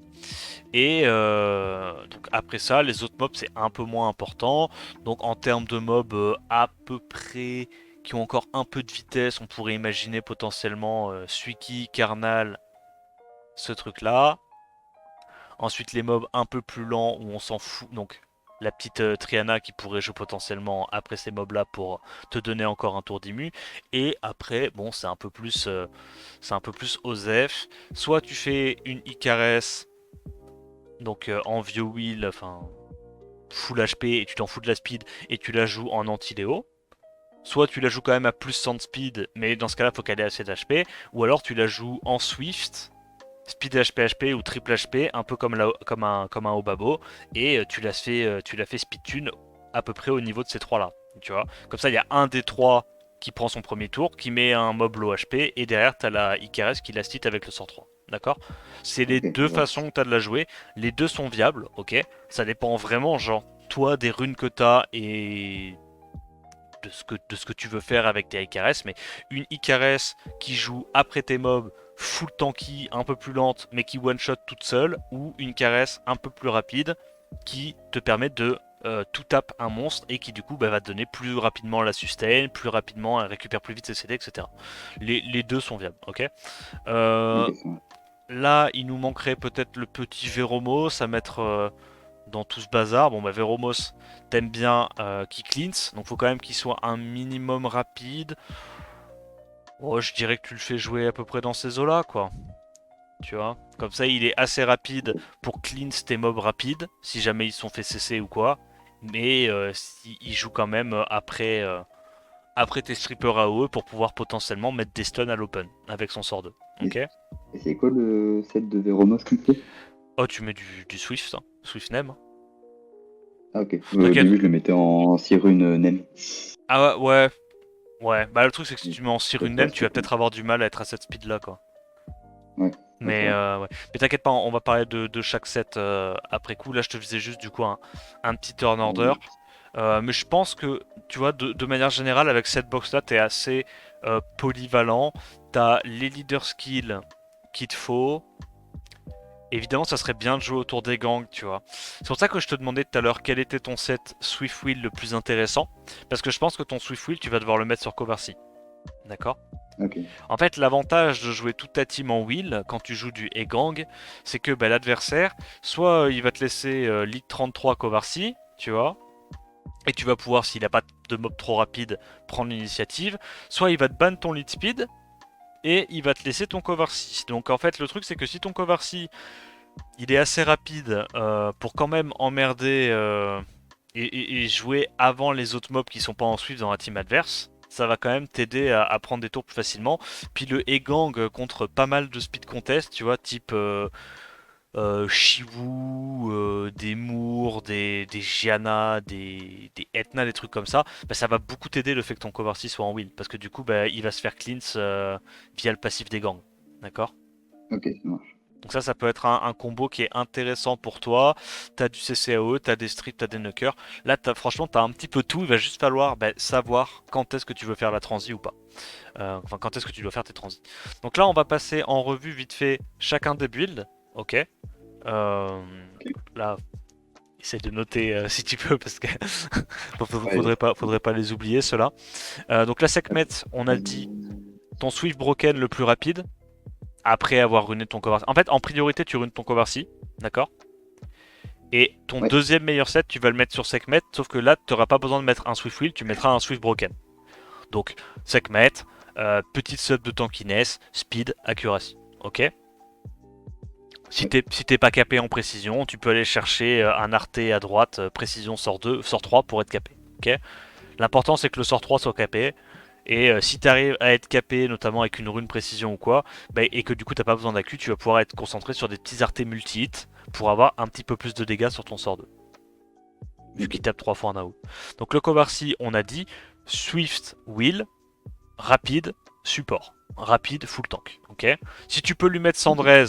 [SPEAKER 1] Et donc après ça, les autres mobs c'est un peu moins important. Donc en termes de mobs à peu près qui ont encore un peu de vitesse, on pourrait imaginer potentiellement Suiki, Karnal, ce truc là. Ensuite les mobs un peu plus lents où on s'en fout. Donc la petite Triana qui pourrait jouer potentiellement après ces mobs là pour te donner encore un tour d'immu. Et après, bon c'est un peu plus OZEF. Soit tu fais une Icares, donc en vieux wheel, enfin full HP et tu t'en fous de la speed et tu la joues en anti-Léo. Soit tu la joues quand même à plus 100 de speed, mais dans ce cas-là, faut qu'elle ait assez d'HP. Ou alors tu la joues en Swift, speed HP ou triple HP, un peu comme un Obabo, et tu la fais speed tune à peu près au niveau de ces trois-là. Tu vois. Comme ça, il y a un des trois qui prend son premier tour, qui met un mob low HP, et derrière, tu as la Icares qui la stit avec le 103. D'accord. C'est les
[SPEAKER 2] Ok,
[SPEAKER 1] deux
[SPEAKER 2] ouais.
[SPEAKER 1] façons que tu as de la jouer. Les deux sont viables, ok. Ça dépend vraiment, genre, toi, des runes que tu as et de ce que tu veux faire avec tes Icares, mais une Icares qui joue après tes mobs, full tanky, un peu plus lente, mais qui one-shot toute seule, ou une Icares un peu plus rapide, qui te permet de tout tap un monstre, et qui du coup va te donner plus rapidement la sustain, plus rapidement, elle récupère plus vite ses CD, etc. Les deux sont viables, ok.
[SPEAKER 2] Ok,
[SPEAKER 1] Euh,
[SPEAKER 2] ça va.
[SPEAKER 1] Là, il nous manquerait peut-être le petit Veromos à mettre dans tout ce bazar. Bon, Veromos, t'aimes bien qui cleanse, donc faut quand même qu'il soit un minimum rapide. Oh, je dirais que tu le fais jouer à peu près dans ces eaux-là, quoi. Tu vois. Comme ça, il est assez rapide pour cleanse tes mobs rapides, si jamais ils sont fait cesser ou quoi. Mais il joue quand même après tes strippers AOE pour pouvoir potentiellement mettre des stuns à l'open avec son sort 2.
[SPEAKER 2] Et
[SPEAKER 1] Ok.
[SPEAKER 2] et c'est quoi le set de Veromos complet?
[SPEAKER 1] Oh, tu mets du Swift, hein. Swift Name.
[SPEAKER 2] Ah ok. Au
[SPEAKER 1] T'inquiète.
[SPEAKER 2] début, je le mettais en 6 runes Nem.
[SPEAKER 1] Ah ouais, ouais. Bah le truc c'est que si
[SPEAKER 2] Et
[SPEAKER 1] tu mets en
[SPEAKER 2] ça
[SPEAKER 1] Sirune
[SPEAKER 2] se
[SPEAKER 1] Naine,
[SPEAKER 2] passe
[SPEAKER 1] tu vas
[SPEAKER 2] cool.
[SPEAKER 1] peut-être avoir du mal à être à cette speed là quoi.
[SPEAKER 2] Ouais, ouais, c'est
[SPEAKER 1] Mais
[SPEAKER 2] vrai.
[SPEAKER 1] ouais. Mais t'inquiète pas, on va parler de chaque set après coup. Là je te faisais juste du coup un petit turn order. Mais je pense que tu vois de manière générale avec cette box là t'es assez polyvalent. T'as les leader skills qu'il te faut. Évidemment, ça serait bien de jouer autour des gangs, tu vois. C'est pour ça que je te demandais tout à l'heure quel était ton set Swift Wheel le plus intéressant. Parce que je pense que ton Swift Wheel, tu vas devoir le mettre sur Cover C. D'accord.
[SPEAKER 2] Ok.
[SPEAKER 1] En fait, l'avantage de jouer toute ta team en wheel quand tu joues du Egang, c'est que bah, l'adversaire, soit il va te laisser lead 33 Kovarsi, tu vois, et tu vas pouvoir, s'il n'a pas de mob trop rapide, prendre l'initiative, soit il va te ban ton lead speed, et il va te laisser ton Kovarsi. Donc en fait, le truc, c'est que si ton Kovarsi, il est assez rapide pour quand même emmerder et jouer avant les autres mobs qui sont pas en swift dans la team adverse, ça va quand même t'aider à prendre des tours plus facilement. Puis le Egang contre pas mal de speed contest, tu vois, type Shiwu, des Moor, des Gianna, des Etna, des trucs comme ça, bah, ça va beaucoup t'aider le fait que ton cover 6 soit en wheel. Parce que du coup, bah, il va se faire cleanse via le passif des gangs. D'accord.
[SPEAKER 2] Ok, ça marche.
[SPEAKER 1] Donc ça peut être un combo qui est intéressant pour toi. T'as du CCAE, t'as des strips, t'as des knockers. Là, franchement, t'as un petit peu tout. Il va juste falloir bah, savoir quand est-ce que tu veux faire la transi ou pas. Enfin, quand est-ce que tu dois faire tes transis. Donc là, on va passer en revue vite fait chacun des builds. Ok. Euh,
[SPEAKER 2] Ok.
[SPEAKER 1] Là, essaye de noter si tu peux parce que
[SPEAKER 2] Ouais.
[SPEAKER 1] faudrait pas les oublier ceux-là. Donc la Sekhmet, on a dit ton Swift Broken le plus rapide après avoir runé ton cover. En fait, en priorité, tu runes ton cover si, d'accord. Et ton
[SPEAKER 2] Ouais.
[SPEAKER 1] deuxième meilleur set, tu vas le mettre sur Sekhmet, sauf que là, tu n'auras pas besoin de mettre un Swift Wheel, tu mettras un Swift Broken. Donc Sekhmet, petite sub de tankiness, speed, accuracy. Ok. Si
[SPEAKER 2] Ouais.
[SPEAKER 1] t'es pas capé en précision, tu peux aller chercher un arté à droite, précision sort 2, sort 3 pour être capé. Ok. L'important c'est que le sort 3 soit capé. Et si tu arrives à être capé, notamment avec une rune précision ou quoi, bah, et que du coup t'as pas besoin d'accu, tu vas pouvoir être concentré sur des petits artés multi-hits pour avoir un petit peu plus de dégâts sur ton sort 2. Vu
[SPEAKER 2] Ok.
[SPEAKER 1] qu'il tape 3 fois en AO. Donc le Kovarsi, on a dit Swift Will, rapide, support. Rapide, full tank. Ok. Si tu peux lui mettre
[SPEAKER 2] Ok.
[SPEAKER 1] Sandrez,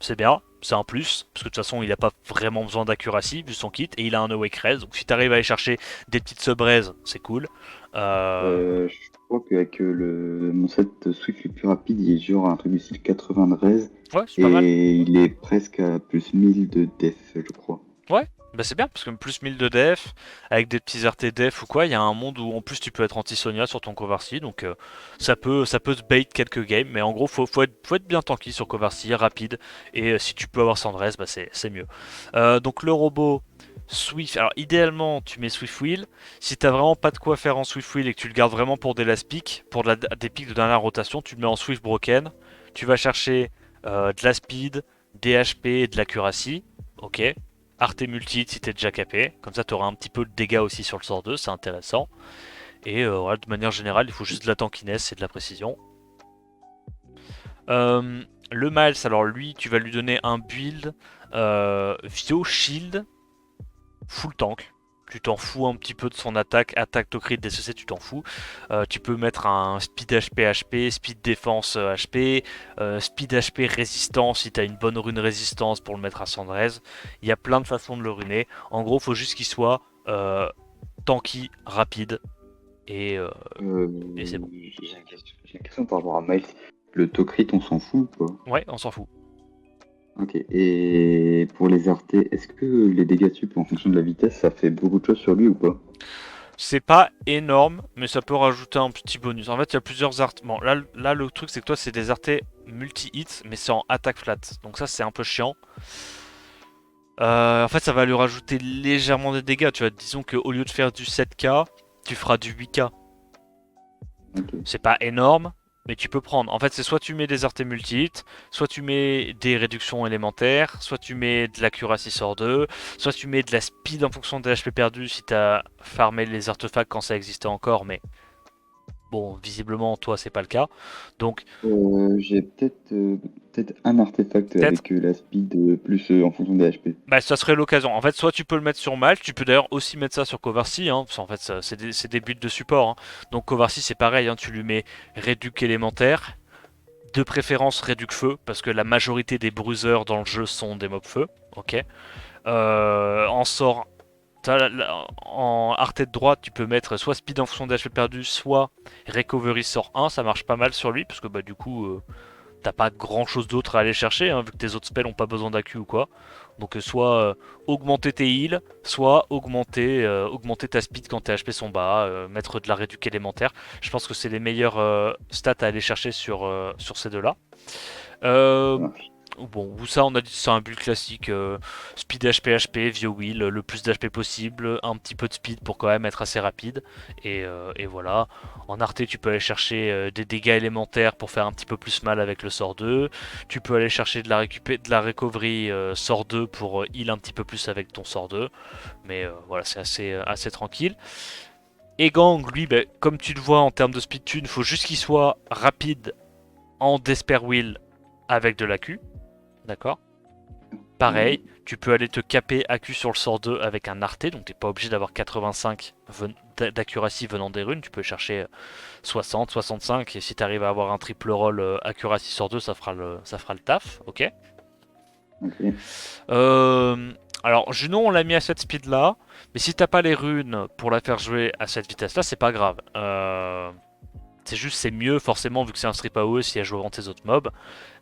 [SPEAKER 1] c'est bien, c'est un plus, parce que de toute façon il n'a pas vraiment besoin d'accuracy vu son kit, et il a un awake raise, donc si tu arrives à aller chercher des petites sub-raise, c'est cool. Euh,
[SPEAKER 2] Je crois qu'avec mon set Swift le plus rapide, il est genre un truc du style 80 de raise
[SPEAKER 1] Ouais, c'est pas mal.
[SPEAKER 2] et il est presque à plus 1000 de def, je crois.
[SPEAKER 1] Ouais, bah c'est bien, parce que plus 1000 de def, avec des petits RT def ou quoi, il y a un monde où en plus tu peux être anti-Sonia sur ton Covercy, donc ça peut te bait quelques games, mais en gros faut être bien tanky sur Covercy, rapide, et si tu peux avoir Sandrez, bah c'est mieux. Donc le robot Swift, alors idéalement tu mets Swift Wheel, si t'as vraiment pas de quoi faire en Swift Wheel et que tu le gardes vraiment pour des last pick, pour des pics de dernière rotation, tu le mets en Swift Broken, tu vas chercher de la speed, des HP et de l'accuracy, ok. Arte multi si t'es déjà capé, comme ça t'auras un petit peu de dégâts aussi sur le sort 2, c'est intéressant. Et voilà, de manière générale, il faut juste de la tankiness et de la précision. Le Miles, alors lui, tu vas lui donner un build Vio Shield full tank. Tu t'en fous un petit peu de son attaque to crit, DCC, tu t'en fous. Tu peux mettre un speed HP HP, speed défense HP, speed HP résistance si t'as une bonne rune résistance pour le mettre à Sandrez. Il y a plein de façons de le runer. En gros, faut juste qu'il soit tanky, rapide et, euh,
[SPEAKER 2] Euh,
[SPEAKER 1] et c'est bon.
[SPEAKER 2] j'ai une question par rapport à Miles. Le Tokrit, on s'en fout ou pas?
[SPEAKER 1] Ouais, on s'en fout.
[SPEAKER 2] Ok. Et pour les artés, est-ce que les dégâts sup en fonction de la vitesse, ça fait beaucoup de choses sur lui ou pas?
[SPEAKER 1] C'est pas énorme, mais ça peut rajouter un petit bonus. En fait, il y a plusieurs arts. Bon, là, le truc, c'est que toi, c'est des artés multi-hits, mais c'est en attaque flat. Donc ça, c'est un peu chiant. En fait, ça va lui rajouter légèrement des dégâts. Tu vois, disons qu'au lieu de faire du 7k, tu feras du 8k.
[SPEAKER 2] Ok.
[SPEAKER 1] C'est pas énorme, mais tu peux prendre. En fait, c'est soit tu mets des artés multi-hits, soit tu mets des réductions élémentaires, soit tu mets de l'accuracy sort 2, soit tu mets de la speed en fonction des HP perdus si t'as farmé les artefacts quand ça existait encore, mais bon, visiblement, toi, c'est pas le cas. Donc,
[SPEAKER 2] J'ai peut-être un artefact
[SPEAKER 1] peut-être,
[SPEAKER 2] avec la speed plus en fonction des HP.
[SPEAKER 1] bah, ça serait l'occasion. En fait, soit tu peux le mettre sur Mal, tu peux d'ailleurs aussi mettre ça sur Covercy, hein, parce qu'en fait, c'est des buts de support. Hein. Donc, Covercy, c'est pareil, hein, tu lui mets réduc élémentaire, de préférence réduc feu, parce que la majorité des bruiseurs dans le jeu sont des mobs feu. Ok. En sort. En art tête droite, tu peux mettre soit speed en fonction des HP perdus, soit recovery sort 1, ça marche pas mal sur lui, parce que bah du coup, t'as pas grand chose d'autre à aller chercher, hein, vu que tes autres spells ont pas besoin d'accu ou quoi. Donc soit augmenter tes heals, soit augmenter ta speed quand tes HP sont bas, mettre de la réduc élémentaire. Je pense que c'est les meilleurs stats à aller chercher sur ces deux-là.
[SPEAKER 2] Ça
[SPEAKER 1] Euh,
[SPEAKER 2] marche.
[SPEAKER 1] Bon, ou ça, on a dit c'est un build classique. Speed HP, HP, Vio Wheel, le plus d'HP possible, un petit peu de speed pour quand même être assez rapide. Et voilà. En arté, tu peux aller chercher des dégâts élémentaires pour faire un petit peu plus mal avec le sort 2. Tu peux aller chercher de la recovery sort 2 pour heal un petit peu plus avec ton sort 2. Mais voilà, c'est assez tranquille. Et Gang, lui, ben, comme tu le vois en termes de speed tune, il faut juste qu'il soit rapide en Despair Wheel avec de la Q. D'accord.
[SPEAKER 2] Ouais.
[SPEAKER 1] Pareil, tu peux aller te caper AQ sur le sort 2 avec un arté, donc t'es pas obligé d'avoir 85 d'accuracy venant des runes, tu peux chercher 60, 65, et si t'arrives à avoir un triple roll accuracy sur 2, ça fera le taf, ok.
[SPEAKER 2] Ok.
[SPEAKER 1] euh, alors, Junon, on l'a mis à cette speed là, mais si t'as pas les runes pour la faire jouer à cette vitesse là, c'est pas grave. C'est juste, c'est mieux forcément vu que c'est un strip AOE si elle joue avant tes autres mobs.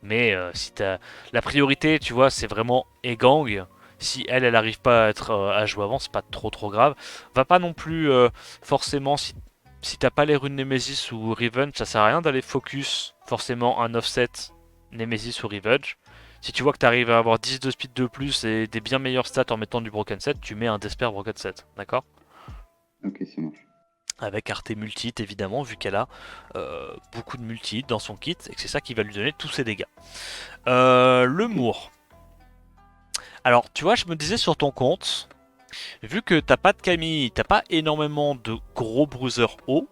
[SPEAKER 1] Mais si t'as la priorité, tu vois, c'est vraiment Egang. Si elle arrive pas à jouer avant, c'est pas trop grave. Va pas non plus forcément si t'as pas les runes Nemesis ou Revenge, ça sert à rien d'aller focus forcément un offset Nemesis ou Revenge. Si tu vois que t'arrives à avoir 10 de speed de plus et des bien meilleurs stats en mettant du Broken Set, tu mets un Despair Broken Set, d'accord?
[SPEAKER 2] Ok, ça marche.
[SPEAKER 1] Avec Arte Multi évidemment, vu qu'elle a beaucoup de multi dans son kit et que c'est ça qui va lui donner tous ses dégâts. Le
[SPEAKER 2] Ok.
[SPEAKER 1] Moore. Alors, tu vois, je me disais sur ton compte, vu que t'as pas de Camille, t'as pas énormément de gros bruisers hauts,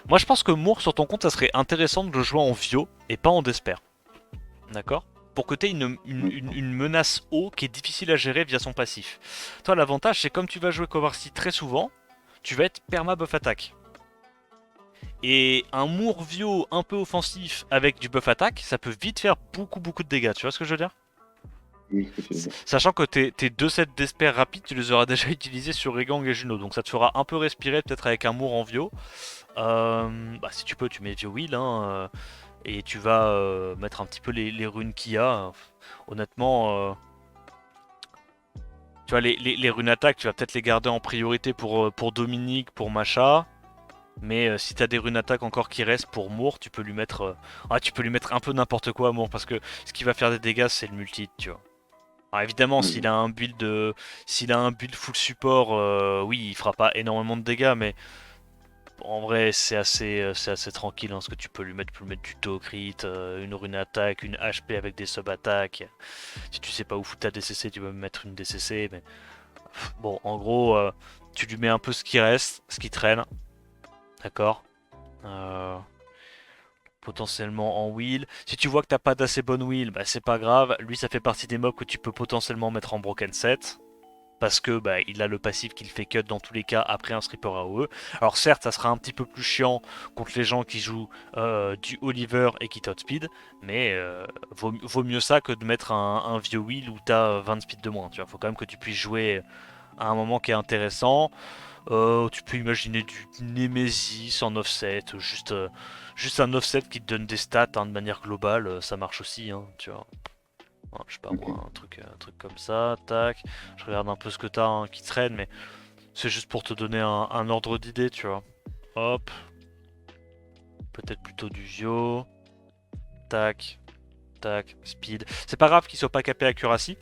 [SPEAKER 1] moi je pense que Moore sur ton compte, ça serait intéressant de le jouer en Vio et pas en Despair. D'accord? Pour que tu aies
[SPEAKER 2] D'accord.
[SPEAKER 1] une menace haut qui est difficile à gérer via son passif. Toi, l'avantage, c'est comme tu vas jouer Covarcy très souvent, tu vas être perma buff attaque. Et un Moore Vio un peu offensif avec du buff attaque, ça peut vite faire beaucoup de dégâts. Tu vois ce que je veux dire?
[SPEAKER 2] Oui, ce que tu veux dire.
[SPEAKER 1] Sachant que tes deux sets d'espers rapides, tu les auras déjà utilisés sur Regang et Juno. Donc ça te fera un peu respirer, peut-être avec un Moore en Vio. Bah, si tu peux, tu mets Vio Wheel. Et tu vas mettre un petit peu les runes qu'il y a. Honnêtement, tu vois, les runes attaque, tu vas peut-être les garder en priorité pour Dominique, pour Macha. Mais si t'as des runes attaque encore qui restent pour Moore, tu peux lui mettre un peu n'importe quoi à Moore. Parce que ce qui va faire des dégâts, c'est le multi, tu vois. Alors évidemment,
[SPEAKER 2] Ok.
[SPEAKER 1] s'il a un build full support, oui, il fera pas énormément de dégâts, mais en vrai, c'est assez tranquille, hein, ce que tu peux lui mettre du taux crit, une rune attaque, une HP avec des sub-attaques. Si tu sais pas où foutre ta DCC, tu peux me mettre une DCC, mais bon, en gros, tu lui mets un peu ce qui reste, ce qui traîne, d'accord. Euh, Potentiellement en wheel. Si tu vois que t'as pas d'assez bonne wheel, bah c'est pas grave. Lui, ça fait partie des mobs que tu peux potentiellement mettre en broken set. Parce que bah, il a le passif qui le fait cut dans tous les cas après un stripper AOE. Alors certes, ça sera un petit peu plus chiant contre les gens qui jouent du Oliver et qui t'outspeed, mais vaut mieux ça que de mettre un vieux wheel où t'as 20 de speed de moins. Tu vois, faut quand même que tu puisses jouer à un moment qui est intéressant. Tu peux imaginer du Nemesis en offset, juste un offset qui te donne des stats hein, de manière globale, ça marche aussi, hein, tu vois. Voilà, je sais pas moi,
[SPEAKER 2] Ok.
[SPEAKER 1] un truc comme ça, tac. Je regarde un peu ce que t'as hein, qui traîne, mais c'est juste pour te donner un ordre d'idée, tu vois. Hop, peut-être plutôt du Vio, tac, tac, speed. C'est pas grave qu'il soit pas capé accuracy.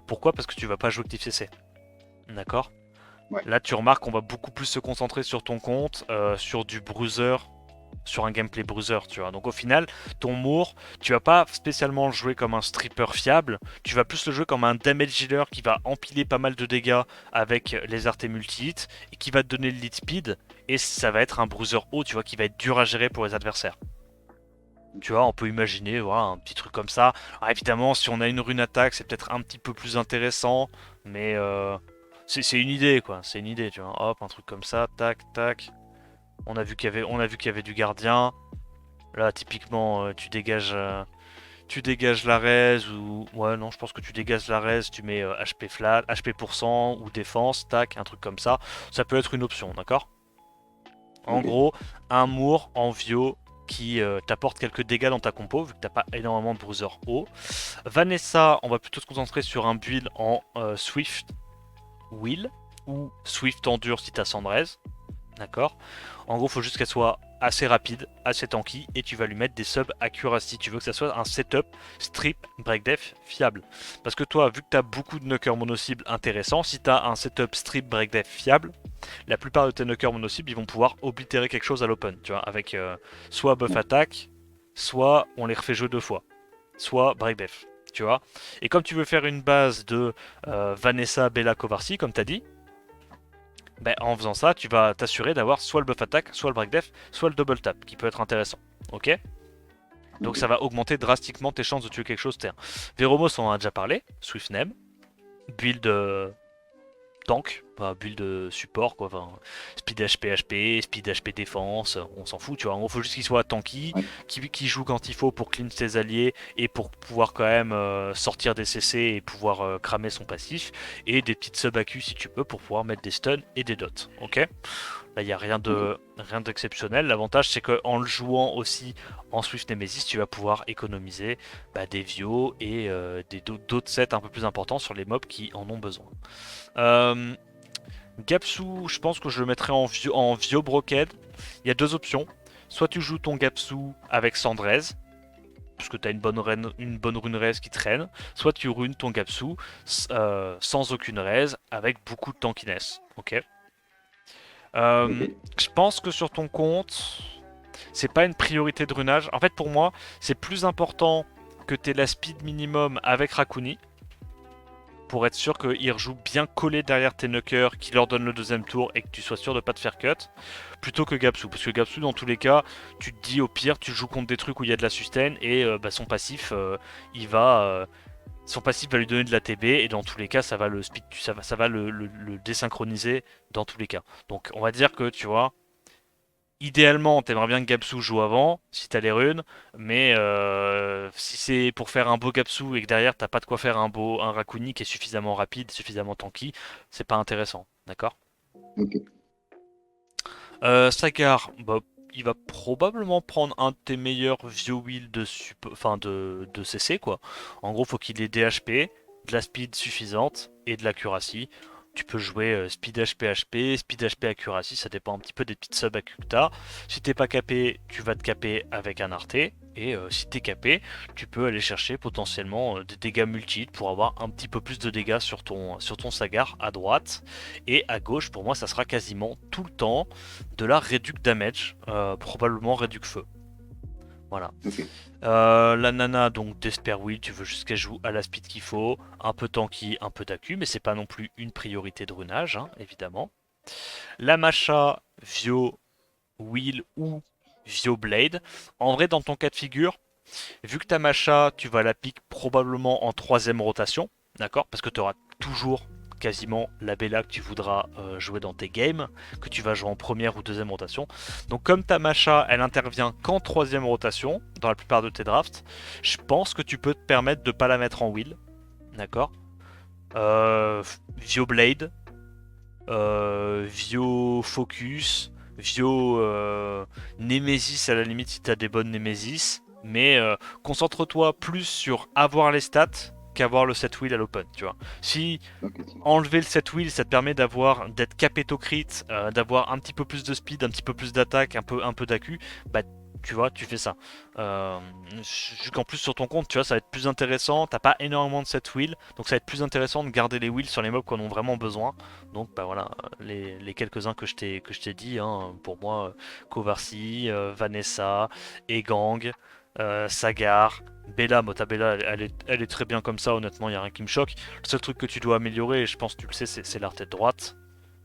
[SPEAKER 1] Pourquoi? Parce que tu vas pas jouer actif CC. D'accord.
[SPEAKER 2] Ouais.
[SPEAKER 1] Là, tu remarques qu'on va beaucoup plus se concentrer sur ton compte, sur du bruiser, sur un gameplay bruiser, tu vois. Donc au final, ton Moore, tu vas pas spécialement le jouer comme un stripper fiable, tu vas plus le jouer comme un damage healer qui va empiler pas mal de dégâts avec les arts et multi-hits et qui va te donner le lead speed et ça va être un bruiser haut, tu vois, qui va être dur à gérer pour les adversaires. Tu vois, on peut imaginer voilà, un petit truc comme ça. Alors évidemment, si on a une rune attaque, c'est peut-être un petit peu plus intéressant, mais c'est une idée quoi, c'est une idée, tu vois. Hop, un truc comme ça, tac, tac. On a vu qu'il y avait du gardien. Là, typiquement, tu dégages la res ou ouais non, je pense que tu dégages la res, tu mets HP flat, HP % ou défense, tac, un truc comme ça. Ça peut être une option, d'accord? En
[SPEAKER 2] Ok.
[SPEAKER 1] gros, un Moore en Vio qui t'apporte quelques dégâts dans ta compo, vu que t'as pas énormément de bruiser haut. Vanessa, on va plutôt se concentrer sur un build en Swift Will, ou Swift Endure si t'as Sandrez. D'accord. En gros, il faut juste qu'elle soit assez rapide, assez tanky, et tu vas lui mettre des subs accuracy. Tu veux que ça soit un setup strip break def fiable. Parce que toi, vu que tu as beaucoup de knockers mono-cibles intéressants, si tu as un setup strip break def fiable, la plupart de tes knockers mono-cibles, ils vont pouvoir oblitérer quelque chose à l'open, tu vois, avec soit buff attack, soit on les refait jouer 2 fois, soit break def, tu vois. Et comme tu veux faire une base de Vanessa, Bella, Kovarsi, comme tu as dit, ben, en faisant ça, tu vas t'assurer d'avoir soit le buff attack, soit le break def, soit le double tap, qui peut être intéressant. Ok. Donc
[SPEAKER 2] Ok.
[SPEAKER 1] ça va augmenter drastiquement tes chances de tuer quelque chose terrain. Veromos, on en a déjà parlé. Swift Name. Build tank, pas build support quoi. Enfin, speed HP HP, speed HP défense, on s'en fout, tu vois. En gros, faut juste qu'il soit tanky,
[SPEAKER 2] Ouais.
[SPEAKER 1] qui joue quand il faut pour clean ses alliés et pour pouvoir quand même sortir des CC et pouvoir cramer son passif. Et des petites sub AQ si tu peux pour pouvoir mettre des stuns et des dots. Ok. Là, il n'y a
[SPEAKER 2] Ok.
[SPEAKER 1] rien d'exceptionnel. L'avantage, c'est qu'en le jouant aussi en Swift Nemesis, tu vas pouvoir économiser des Vio et d'autres sets un peu plus importants sur les mobs qui en ont besoin. Euh, Gapsu, je pense que je le mettrai en Vio Brocade. Il y a 2 options. Soit tu joues ton Gapsu avec Sandrez, parce que tu as une bonne rune raise qui traîne. Soit tu runes ton Gapsu sans aucune raise avec beaucoup de tankiness. Ok.
[SPEAKER 2] Ok.
[SPEAKER 1] Je pense que sur ton compte, c'est pas une priorité de runage. En fait, pour moi, c'est plus important que tu aies la speed minimum avec Rakuni pour être sûr qu'il rejoue bien collé derrière tes knockers, qui leur donne le deuxième tour et que tu sois sûr de pas te faire cut, plutôt que Gapsu. Parce que Gapsu, dans tous les cas, tu te dis au pire, tu joues contre des trucs où il y a de la sustain et son passif, il va. Son passif va lui donner de la TB et dans tous les cas ça va le speed, ça va le désynchroniser dans tous les cas. Donc on va dire que tu vois, idéalement, t'aimerais bien que Gapsu joue avant, si t'as les runes, mais si c'est pour faire un beau Gapsu et que derrière t'as pas de quoi faire un Rakuni qui est suffisamment rapide, suffisamment tanky, c'est pas intéressant, d'accord.
[SPEAKER 2] Ok.
[SPEAKER 1] Sagar, bah, il va probablement prendre un de tes meilleurs vieux wheels de CC, quoi. En gros, faut qu'il ait des HP, de la speed suffisante et de l'accuracy. Tu peux jouer speed HP HP, speed HP accuracy, ça dépend un petit peu des petites subs AQ que t'as. Si t'es pas capé, tu vas te caper avec un arté. Et si t'es capé, tu peux aller chercher potentiellement des dégâts multiples pour avoir un petit peu plus de dégâts sur ton Sagar à droite. Et à gauche, pour moi, ça sera quasiment tout le temps de la réduc damage, probablement réduc feu. Voilà.
[SPEAKER 2] Ok.
[SPEAKER 1] La nana, donc Despair Will, tu veux juste qu'elle joue à la speed qu'il faut, un peu tanky, un peu d'accu, mais c'est pas non plus une priorité de runage, hein, évidemment. La Macha, Vio, Will ou Vio Blade. En vrai, dans ton cas de figure, vu que ta Macha, tu vas la pique probablement en troisième rotation, d'accord. Parce que tu auras toujours quasiment la Bella que tu voudras jouer dans tes games, que tu vas jouer en première ou deuxième rotation. Donc comme ta Macha, elle intervient qu'en troisième rotation, dans la plupart de tes drafts, je pense que tu peux te permettre de pas la mettre en wheel, d'accord. Vio Blade, Vio Focus, Vio Nemesis à la limite si t'as des bonnes Nemesis, mais concentre-toi plus sur avoir les stats qu'avoir le set wheel à l'open, tu vois. Si
[SPEAKER 2] Ok. Ça marche.
[SPEAKER 1] enlever le set wheel, ça te permet d'être capé crit, d'avoir un petit peu plus de speed, un petit peu plus d'attaque, un peu d'accu, bah tu vois, tu fais ça. Euh, Qu'en plus sur ton compte, tu vois, ça va être plus intéressant. T'as pas énormément de set wheel, donc ça va être plus intéressant de garder les wheels sur les mobs qu'on en ont vraiment besoin. Donc bah voilà, les quelques-uns que je t'ai dit, hein, pour moi, Kovarsi, Vanessa, Egang, Sagar, Bella, Mota Bella, elle est très bien comme ça, honnêtement, il n'y a rien qui me choque. Le seul truc que tu dois améliorer, et je pense que tu le sais, c'est l'artère droite.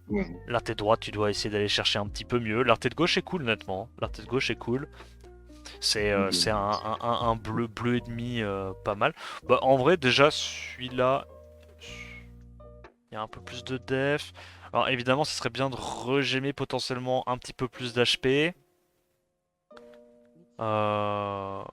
[SPEAKER 2] Ouais.
[SPEAKER 1] L'artère droite, tu dois essayer d'aller chercher un petit peu mieux. L'artère gauche est cool, honnêtement. L'artère gauche est cool. C'est
[SPEAKER 2] Ok.
[SPEAKER 1] un bleu et demi pas mal. Bah, en vrai, déjà, celui-là, il y a un peu plus de def. Alors évidemment, ce serait bien de regémer potentiellement un petit peu plus d'HP. Euh...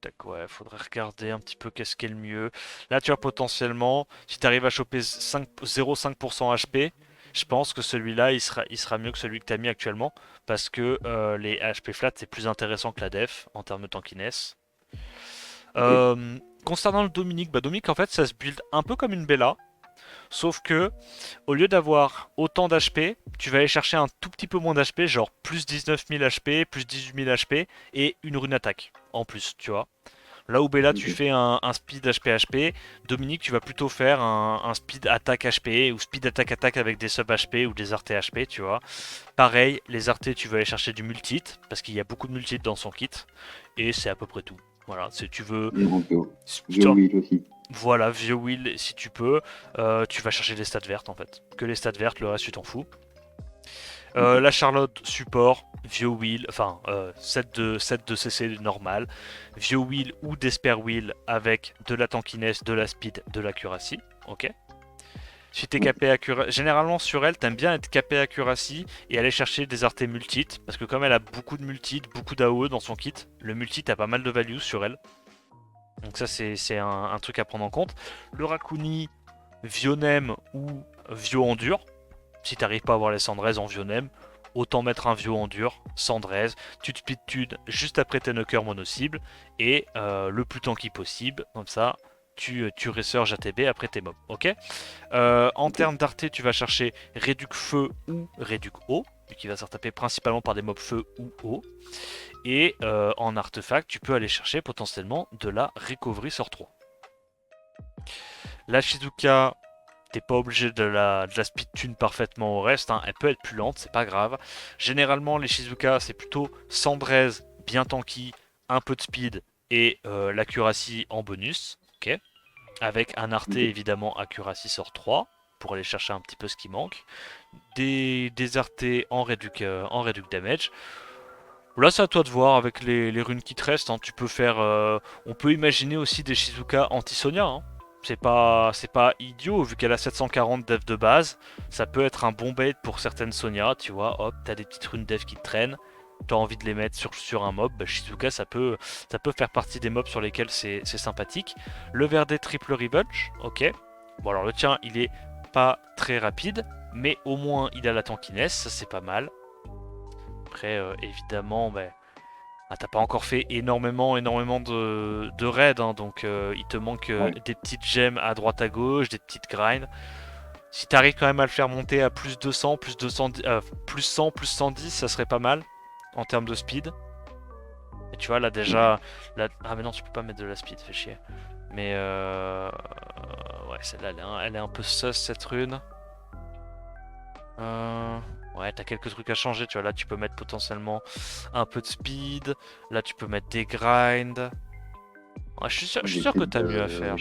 [SPEAKER 1] Tac, ouais, faudrait regarder un petit peu qu'est-ce qui est le mieux. Là, tu vois, potentiellement, si tu arrives à choper 0,5% HP, Je pense que celui-là, il sera mieux que celui que tu as mis actuellement, parce que les HP flat, c'est plus intéressant que la def en termes de tankiness.
[SPEAKER 2] Ok.
[SPEAKER 1] Concernant le Dominique, bah Dominique, en fait, ça se build un peu comme une Bella, sauf que au lieu d'avoir autant d'HP, tu vas aller chercher un tout petit peu moins d'HP, genre plus 19 000 HP, plus 18 000 HP, et une rune attaque en plus, tu vois. Là où Bella, tu
[SPEAKER 2] Ok.
[SPEAKER 1] fais un speed HP-HP, Dominique, tu vas plutôt faire un speed attaque HP ou speed attaque-attaque avec des sub HP ou des artés HP, tu vois. Pareil, les artés, tu vas aller chercher du multi-hit, parce qu'il y a beaucoup de multi-hit dans son kit, et c'est à peu près tout. Voilà, si tu veux.
[SPEAKER 2] Et on peut jouer au wheel aussi.
[SPEAKER 1] Voilà, vieux wheel si tu peux. Tu vas chercher des stats vertes en fait. Que les stats vertes, le reste tu t'en fous.
[SPEAKER 2] Ok.
[SPEAKER 1] La Charlotte support, vieux wheel, enfin set de CC normal, vieux wheel ou despair wheel avec de la tankiness, de la speed, de l'accuracy. Ok. Si t'es
[SPEAKER 2] Ouais.
[SPEAKER 1] capé accuracy, généralement sur elle, t'aimes bien être capé accuracy et aller chercher des artés multi, parce que comme elle a beaucoup de multi, beaucoup d'AOE dans son kit, le multi a pas mal de value sur elle. Donc ça c'est un truc à prendre en compte. Le Rakuni, Vionem ou Vio Endure. Si t'arrives pas à avoir les Cendraises en Vionem, autant mettre un Vio Endure, Cendraises, tu te speed tude juste après tes knockers mono-cible et le plus tanky possible, comme ça tu resurges ATB après tes mobs, ok. En
[SPEAKER 2] Ok.
[SPEAKER 1] termes d'arté, tu vas chercher Réduc Feu ou Réduc Eau, qui va se retaper principalement par des mobs Feu ou Eau. Et en artefact, tu peux aller chercher potentiellement de la Recovery sur 3. La Shizuka, t'es pas obligé de la speed tune parfaitement au reste, hein. Elle peut être plus lente, c'est pas grave. Généralement, les Shizuka, c'est plutôt Cendrez, bien tanky, un peu de speed et l'accuracy en bonus. Ok. Avec un arté
[SPEAKER 2] Ok.
[SPEAKER 1] évidemment accuracy sur 3 pour aller chercher un petit peu ce qui manque. Des artés en réduc damage. Là, c'est à toi de voir avec les runes qui te restent, hein. Tu peux faire. On peut imaginer aussi des Shizuka anti-Sonia, hein. C'est pas idiot, vu qu'elle a 740 def de base. Ça peut être un bon bait pour certaines Sonia, tu vois. Hop, t'as des petites runes def qui te traînent. T'as envie de les mettre sur un mob. Bah, Shizuka, ça peut faire partie des mobs sur lesquels c'est sympathique. Le Verde triple revenge, ok. Bon, alors le tien, il est pas très rapide, mais au moins il a la tankiness, ça c'est pas mal. Après, évidemment, bah, t'as pas encore fait énormément de raids, hein, donc il te manque
[SPEAKER 2] Ouais.
[SPEAKER 1] des petites gemmes à droite à gauche, des petites grinds. Si t'arrives quand même à le faire monter à plus 200, plus 210, plus 100, plus 110, ça serait pas mal en termes de speed. Et tu vois, là
[SPEAKER 2] Ok.
[SPEAKER 1] déjà. Ah, mais non, tu peux pas mettre de la speed, fais chier. Mais ouais, celle-là, elle est un peu sus cette rune. Euh, Ouais, t'as quelques trucs à changer, tu vois. Là, tu peux mettre potentiellement un peu de speed. Là, tu peux mettre des grinds. Ouais, je suis
[SPEAKER 2] J'ai
[SPEAKER 1] sûr que
[SPEAKER 2] essayé
[SPEAKER 1] t'as mieux à
[SPEAKER 2] de.
[SPEAKER 1] faire.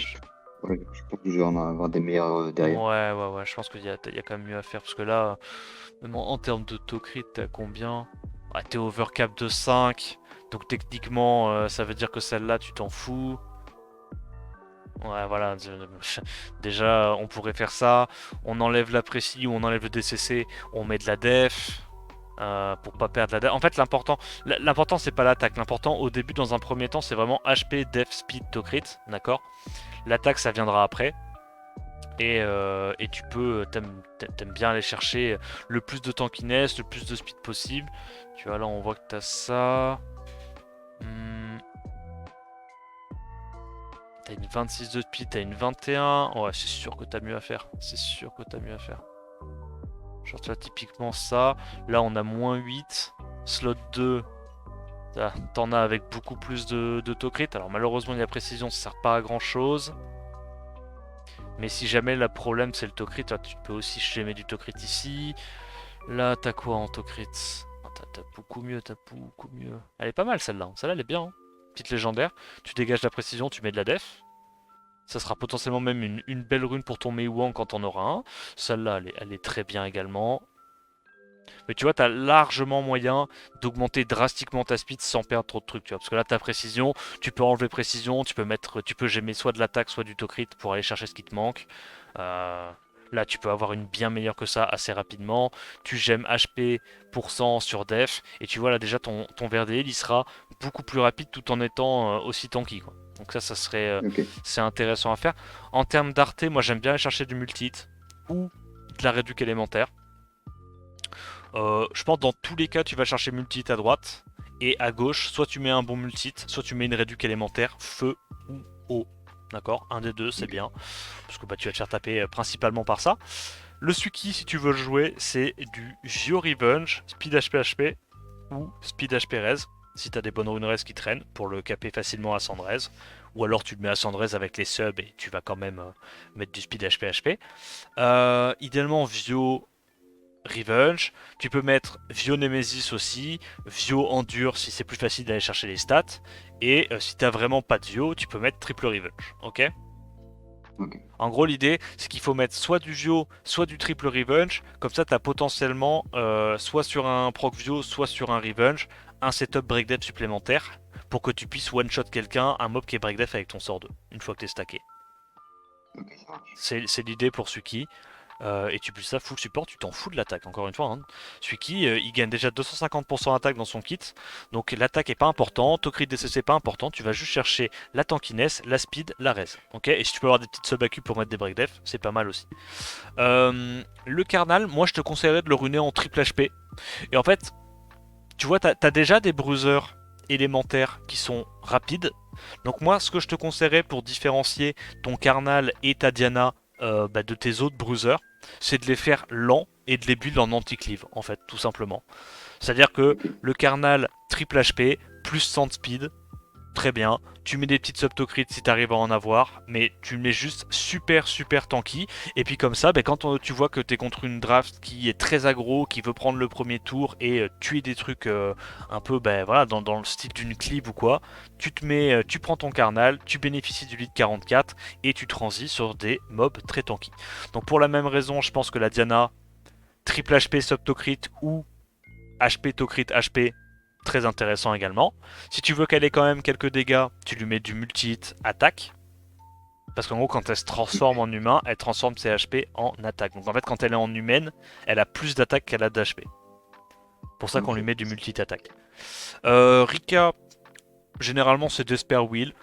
[SPEAKER 2] Ouais, je pense que je vais en avoir des meilleurs derrière.
[SPEAKER 1] Ouais, je pense qu'il y a quand même mieux à faire. Parce que là, même en termes de crit, t'es à combien? Ouais, t'es overcap de 5. Donc techniquement, ça veut dire que celle-là, tu t'en fous. Ouais, voilà. Déjà, on pourrait faire ça. On enlève la précis ou on enlève le DCC. On met de la def. Pour pas perdre la def. En fait, l'important c'est pas l'attaque. L'important au début, dans un premier temps, c'est vraiment HP, def, speed, to crit. D'accord. L'attaque, ça viendra après. Et tu peux, t'aimes bien aller chercher le plus de tankiness, le plus de speed possible. Tu vois, là, on voit que t'as ça. Hmm, T'as une 26 de speed, t'as une 21. Ouais, c'est sûr que t'as mieux à faire. C'est sûr que t'as mieux à faire. Genre, tu vois, typiquement ça. Là, on a moins 8. Slot 2, t'en as avec beaucoup plus de to-crit. Alors, malheureusement, la précision, ça sert pas à grand chose. Mais si jamais le problème c'est le to-crit, tu peux aussi mets du to-crit ici. Là, t'as quoi en to-crit? T'as beaucoup mieux, t'as beaucoup mieux. Elle est pas mal celle-là. Celle-là, elle est bien, hein. Petite légendaire. Tu dégages la précision, tu mets de la def. Ça sera potentiellement même une belle rune pour ton Meiwang quand on aura un. Celle-là, elle est très bien également. Mais tu vois, t'as largement moyen d'augmenter drastiquement ta speed sans perdre trop de trucs, tu vois. Parce que là, ta précision, tu peux enlever précision, tu peux gemmer soit de l'attaque, soit du to-crit pour aller chercher ce qui te manque. Euh, Là, tu peux avoir une bien meilleure que ça assez rapidement. Tu gemmes HP % sur def. Et tu vois, là, déjà, ton VRDL, il sera beaucoup plus rapide tout en étant aussi tanky, quoi. Donc ça serait,
[SPEAKER 2] Ok.
[SPEAKER 1] c'est intéressant à faire. En termes d'arté, moi, j'aime bien aller chercher du multi-hit ou de la réduc élémentaire. Je pense dans tous les cas, tu vas chercher multi à droite. Et à gauche, soit tu mets un bon multi, soit tu mets une réduc élémentaire, feu ou eau. D'accord. Un des deux, c'est
[SPEAKER 2] Ok.
[SPEAKER 1] bien. Parce que bah, tu vas te faire taper principalement par ça. Le Suki, si tu veux le jouer, c'est du Geo Revenge, Speed HP HP ou Speed HP Res. Si t'as des bonnes runes res qui traînent pour le caper facilement à Sandrez. Ou alors tu le mets à Sandrez avec les subs et tu vas quand même mettre du Speed HP HP. Idéalement Vio Revenge. Tu peux mettre Vio Nemesis aussi, Vio Endure si c'est plus facile d'aller chercher les stats. Et si t'as vraiment pas de Vio, tu peux mettre Triple Revenge. Ok.
[SPEAKER 2] Ok.
[SPEAKER 1] En gros, l'idée, c'est qu'il faut mettre soit du Vio, soit du Triple Revenge. Comme ça, t'as potentiellement, soit sur un proc Vio, soit sur un Revenge, un setup breakdeath supplémentaire pour que tu puisses one-shot quelqu'un, un mob qui est breakdeath avec ton sort 2, une fois que t'es stacké.
[SPEAKER 2] Ok, ça marche.
[SPEAKER 1] C'est l'idée pour Suki. Et tu plus ça full support, tu t'en fous de l'attaque, encore une fois. Hein. Suki, il gagne déjà 250% d'attaque dans son kit, donc l'attaque est pas importante, au crit DCC pas important, tu vas juste chercher la tankiness, la speed, la res. Ok. Et si tu peux avoir des petites sub-accus pour mettre des break def, c'est pas mal aussi. Le Carnal, moi je te conseillerais de le runer en triple HP. Et en fait, tu vois, t'as déjà des bruisers élémentaires qui sont rapides. Donc moi, ce que je te conseillerais pour différencier ton Carnal et ta Diana de tes autres bruisers, c'est de les faire lents et de les build en anti-cleave, en fait, tout simplement. C'est-à-dire que
[SPEAKER 2] Ok.
[SPEAKER 1] le Carnal triple HP, plus 100 de speed, très bien. Tu mets des petites subtocrits si tu arrives à en avoir, mais tu le mets juste super super tanky. Et puis comme ça, quand tu vois que tu es contre une draft qui est très aggro, qui veut prendre le premier tour et tuer des trucs un peu voilà, dans le style d'une cleave ou quoi, tu te mets, tu prends ton carnal, tu bénéficies du lead 44 et tu transis sur des mobs très tanky. Donc pour la même raison, je pense que la Diana, triple HP subtocrit ou HP Tocrit HP, très intéressant également. Si tu veux qu'elle ait quand même quelques dégâts, tu lui mets du multi-hit attaque. Parce qu'en gros, quand elle se transforme en humain, elle transforme ses HP en attaque. Donc en fait, quand elle est en humaine, elle a plus d'attaque qu'elle a d'HP. Pour ça qu'on
[SPEAKER 2] Ok.
[SPEAKER 1] lui met du multi-hit attaque. Rika, généralement, c'est Despair Wheel,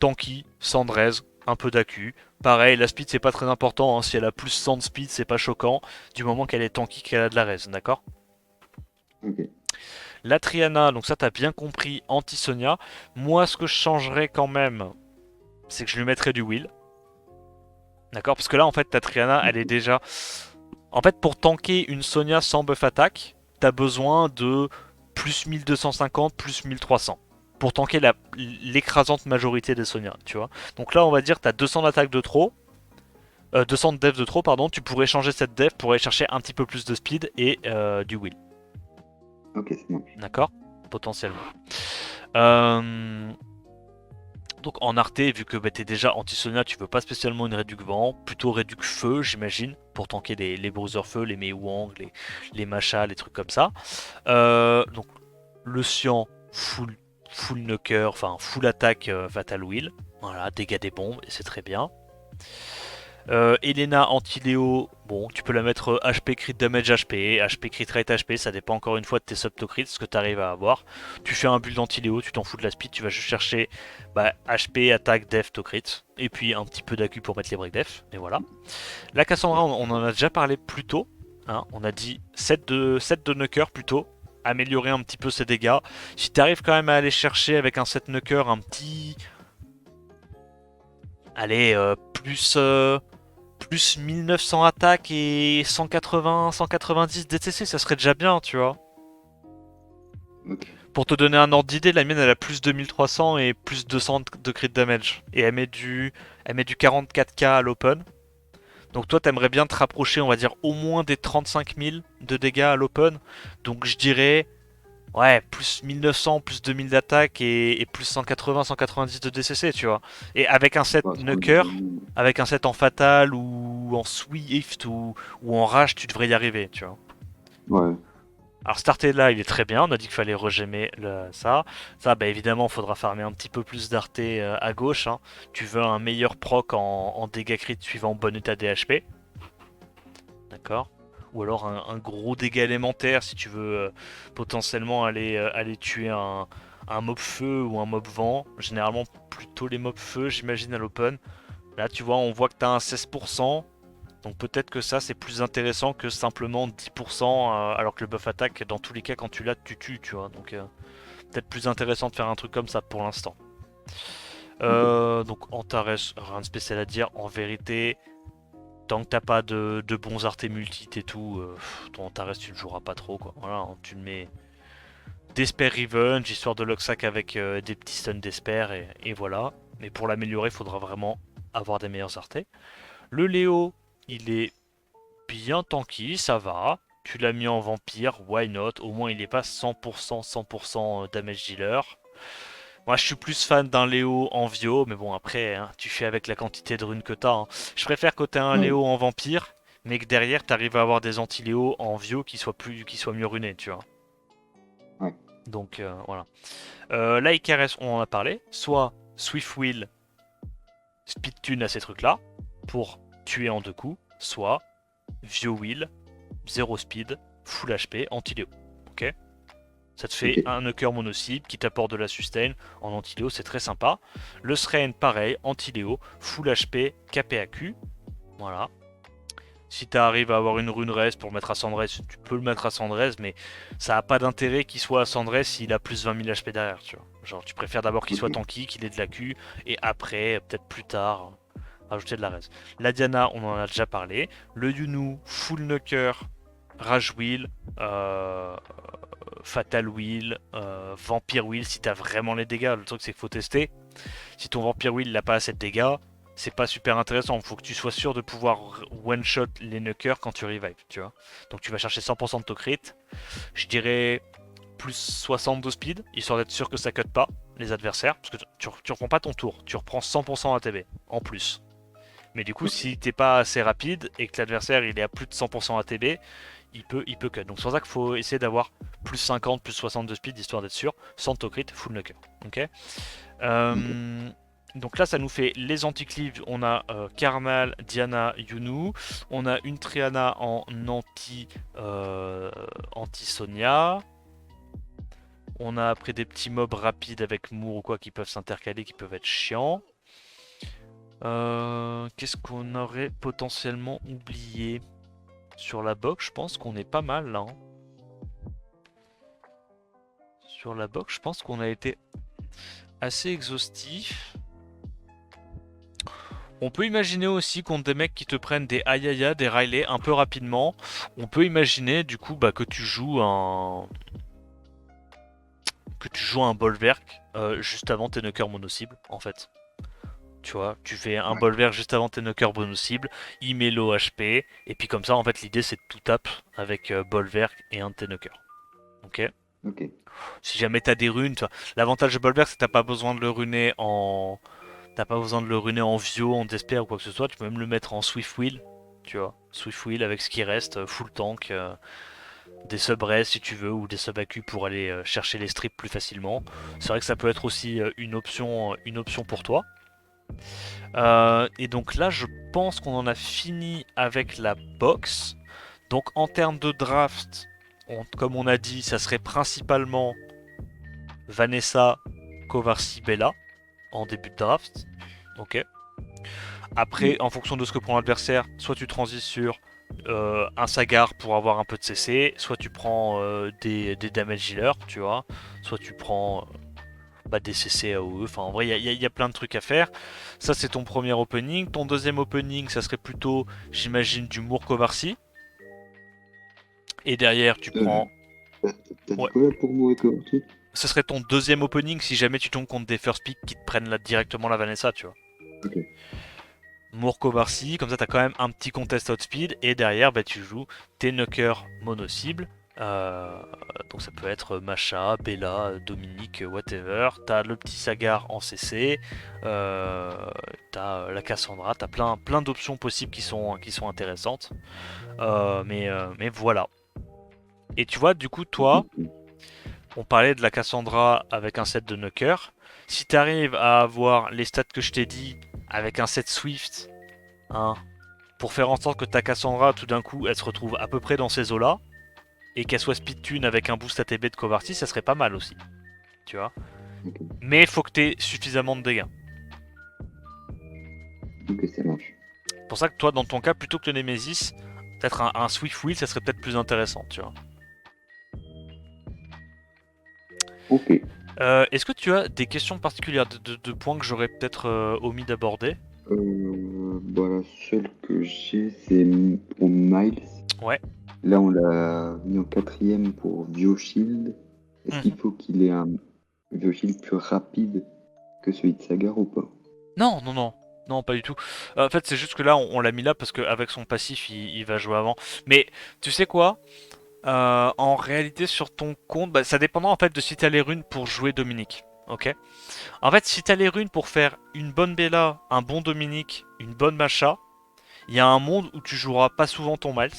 [SPEAKER 1] tanky, Sandrez, un peu d'AQ. Pareil, la speed, c'est pas très important. Hein. Si elle a plus 100 de speed, c'est pas choquant. Du moment qu'elle est tanky, qu'elle a de la res, d'accord.
[SPEAKER 2] Ok.
[SPEAKER 1] La Triana, donc ça t'as bien compris, anti-Sonia. Moi, ce que je changerais quand même, c'est que je lui mettrais du Will. D'accord. Parce que là, en fait, ta Triana, elle est
[SPEAKER 2] Ok.
[SPEAKER 1] déjà. En fait, pour tanker une Sonia sans buff attaque, t'as besoin de plus 1250, plus 1300. Pour tanker l'écrasante majorité des Sonia, tu vois. Donc là, on va dire t'as 200 d'attaque de trop. 200 de def de trop, pardon. Tu pourrais changer cette def pour aller chercher un petit peu plus de speed et du Will.
[SPEAKER 2] Ok, ça marche.
[SPEAKER 1] D'accord. Potentiellement. Euh, Donc en Arte, vu que t'es déjà anti-Sonia, tu veux pas spécialement une réduc vent, plutôt réduc feu, j'imagine, pour tanker les bruisers feu, les Meiwang, les Machas, les trucs comme ça. Donc le Cyan, full knocker, enfin full attaque Fatal Will. Voilà, dégâts des bombes, et c'est très bien. Elena anti-Léo, bon, tu peux la mettre HP crit damage HP, HP crit rate HP, ça dépend encore une fois de tes subtocrits, ce que tu arrives à avoir. Tu fais un build anti-Léo, tu t'en fous de la speed, tu vas juste chercher HP, attaque, def, to crit, et puis un petit peu d'accu pour mettre les break def, et voilà. La Cassandra, on en a déjà parlé plus tôt, hein, on a dit 7 de knocker plutôt, améliorer un petit peu ses dégâts. Si tu arrives quand même à aller chercher avec un 7 knocker un petit. Allez, plus 1900 attaques et 180, 190 DTC, ça serait déjà bien, tu vois.
[SPEAKER 2] Ok.
[SPEAKER 1] Pour te donner un ordre d'idée, la mienne elle a plus 2300 et plus 200 de crit damage. Et elle met du 44k à l'open. Donc toi t'aimerais bien te rapprocher, on va dire, au moins des 35 000 de dégâts à l'open. Donc je dirais, ouais, plus 1900, plus 2000 d'attaque et plus 180, 190 de DCC, tu vois. Et avec un set
[SPEAKER 2] Bah, c'est pas
[SPEAKER 1] Knocker,
[SPEAKER 2] déconnant.
[SPEAKER 1] avec un set en Fatal ou en Swift ou en Rage, tu devrais y arriver, tu vois.
[SPEAKER 2] Ouais.
[SPEAKER 1] Alors starter là, il est très bien, on a dit qu'il fallait regémer ça. Ça, évidemment, il faudra farmer un petit peu plus d'Arte à gauche. Hein. Tu veux un meilleur proc en dégâts crit suivant bon état des HP. D'accord. Ou alors un gros dégât élémentaire si tu veux potentiellement aller tuer un mob feu ou un mob vent. Généralement plutôt les mobs feu j'imagine à l'open. Là tu vois on voit que tu as un 16%. Donc peut-être que ça c'est plus intéressant que simplement 10%, alors que le buff attaque, dans tous les cas, quand tu l'as, tu tues, tu vois. Donc peut-être plus intéressant de faire un truc comme ça pour l'instant.
[SPEAKER 2] Ok.
[SPEAKER 1] Donc Antares, rien de spécial à dire. En vérité, tant que t'as pas de bons arts et multi et tout, ton Antares tu le joueras pas trop quoi. Voilà, hein, tu le mets Despair Revenge, histoire de Locksack avec des petits stuns Despair et voilà. Mais pour l'améliorer, il faudra vraiment avoir des meilleurs artés. Le Léo, il est bien tanky, ça va. Tu l'as mis en vampire, why not? Au moins il est pas 100% 100% damage dealer. Moi je suis plus fan d'un Léo en Vio, mais bon après hein, tu fais avec la quantité de runes que t'as. Hein. Je préfère que t'aies un
[SPEAKER 2] Ouais.
[SPEAKER 1] Léo en vampire, mais que derrière t'arrives à avoir des anti-Léo en Vio qui soient mieux runés, tu vois.
[SPEAKER 2] Ouais.
[SPEAKER 1] Donc voilà. Là IKRS on en a parlé, soit Swift Will, Speed Tune à ces trucs là, pour tuer en 2 coups, soit Vio Will, 0 speed, full HP, anti-Léo. Ok. Ça te fait
[SPEAKER 2] Ok.
[SPEAKER 1] un knocker mono-cible qui t'apporte de la sustain en anti-Léo, c'est très sympa. Le Srain, pareil, anti-Léo, full HP, KPAQ. Voilà. Si tu arrives à avoir une rune rest pour le mettre à Sandress, tu peux le mettre à Sandress, mais ça a pas d'intérêt qu'il soit à Sandress s'il a plus 20 000 HP derrière, tu vois. Genre, tu préfères d'abord qu'il
[SPEAKER 2] Ok.
[SPEAKER 1] soit tanky, qu'il ait de la Q, et après, peut-être plus tard, rajouter de la res. La Diana, on en a déjà parlé. Le Yunu, full knocker, Rage Wheel, Fatal Wheel, Vampire Wheel si t'as vraiment les dégâts. Le truc c'est qu'il faut tester. Si ton Vampire Wheel n'a pas assez de dégâts, c'est pas super intéressant. Il faut que tu sois sûr de pouvoir one-shot les knockers quand tu revives, tu vois. Donc tu vas chercher 100% de ton crit. Je dirais plus 60 de speed, histoire d'être sûr que ça cut pas les adversaires. Parce que tu reprends pas ton tour, tu reprends 100% ATB en plus. Mais du coup,
[SPEAKER 2] Ok.
[SPEAKER 1] si t'es pas assez rapide et que l'adversaire il est à plus de 100% ATB, il peut cut. Donc c'est pour ça qu'il faut essayer d'avoir plus 50, plus 60 de speed, histoire d'être sûr, sans crit, full knocker. Ok.
[SPEAKER 2] Ok.
[SPEAKER 1] Euh, donc là, ça nous fait les anti-cleaves. On a Karmal, Diana, Yunu. On a une Triana en anti-Sonia. On a après des petits mobs rapides avec Moore ou quoi qui peuvent s'intercaler, qui peuvent être chiants. Qu'est-ce qu'on aurait potentiellement oublié sur la box? Je pense qu'on est pas mal là. Hein. Sur la box, je pense qu'on a été assez exhaustif. On peut imaginer aussi contre des mecs qui te prennent des Ayaya, des Riley un peu rapidement. On peut imaginer du coup que tu joues un Bolverk juste avant tes knockers mono-cible en fait. Tu vois, tu fais un
[SPEAKER 2] Ouais.
[SPEAKER 1] Bolverk juste avant tes knockers mono-cible, il met low HP, et puis comme ça en fait l'idée c'est de tout tap avec Bolverk et un de tes knockers. Ok.
[SPEAKER 2] Ok.
[SPEAKER 1] Si jamais t'as des runes, l'avantage de Bolverk c'est que t'as pas besoin de le runer en Vio, en Despair ou quoi que ce soit, tu peux même le mettre en Swift Wheel, tu vois. Swift Wheel avec ce qui reste, full tank, des sub-res si tu veux, ou des sub-AQ pour aller chercher les strips plus facilement. C'est vrai que ça peut être aussi une option pour toi. Et donc là, je pense qu'on en a fini avec la box. Donc en termes de draft, comme on a dit, ça serait principalement Vanessa, Kovarsi, Bella en début de draft. Ok. Après,
[SPEAKER 2] Mm.
[SPEAKER 1] en fonction de ce que prend l'adversaire, soit tu transites sur un Sagar pour avoir un peu de CC, soit tu prends des damage healers, tu vois, soit tu prends des CC AOE. Enfin, en vrai, il y a plein de trucs à faire. Ça, c'est ton premier opening. Ton deuxième opening, ça serait plutôt, j'imagine, du Mourkovarsi. Et derrière, tu
[SPEAKER 2] Euh,
[SPEAKER 1] prends.
[SPEAKER 2] T'as dit
[SPEAKER 1] Ouais.
[SPEAKER 2] quoi pour moi, Coverty?
[SPEAKER 1] Ce serait ton deuxième opening si jamais tu tombes contre des first pick qui te prennent là directement la Vanessa, tu vois.
[SPEAKER 2] Ok.
[SPEAKER 1] Mourkovarsi, comme ça t'as quand même un petit contest outspeed et derrière tu joues tes knockers mono-cible. Euh, donc ça peut être Macha, Bella, Dominique, whatever. T'as le petit Sagar en CC, t'as la Cassandra, t'as plein d'options possibles qui sont intéressantes. Mais voilà. Et tu vois, du coup,
[SPEAKER 2] Ok.
[SPEAKER 1] toi, on parlait de la Cassandra avec un set de knockers. Si t'arrives à avoir les stats que je t'ai dit avec un set Swift, hein, pour faire en sorte que ta Cassandra, tout d'un coup, elle se retrouve à peu près dans ces eaux-là, et qu'elle soit speed tune avec un boost ATB de Covarty, ça serait pas mal aussi, tu vois.
[SPEAKER 2] Ok.
[SPEAKER 1] Mais il faut que tu aies suffisamment de dégâts.
[SPEAKER 2] Ok, ça marche.
[SPEAKER 1] C'est pour ça que toi, dans ton cas, plutôt que le Nemesis, peut-être un Swift Wheel, ça serait peut-être plus intéressant, tu vois.
[SPEAKER 2] Ok.
[SPEAKER 1] Est-ce que tu as des questions particulières, de points que j'aurais peut-être omis d'aborder?
[SPEAKER 2] Bah, la seule que j'ai, c'est pour Miles.
[SPEAKER 1] Ouais.
[SPEAKER 2] Là, on l'a mis en quatrième pour Bioshield. Est-ce qu'il
[SPEAKER 1] Mhm.
[SPEAKER 2] faut qu'il ait un Bioshield plus rapide que celui de Sagar ou pas?
[SPEAKER 1] Non, non, non. Non, pas du tout. En fait, c'est juste que là, on l'a mis là parce qu'avec son passif, il va jouer avant. Mais tu sais quoi? En réalité, sur ton compte, bah, ça dépendra en fait de si t'as les runes pour jouer Dominique. Ok? En fait, si t'as les runes pour faire une bonne Bella, un bon Dominique, une bonne Macha, il y a un monde où tu joueras pas souvent ton Miles.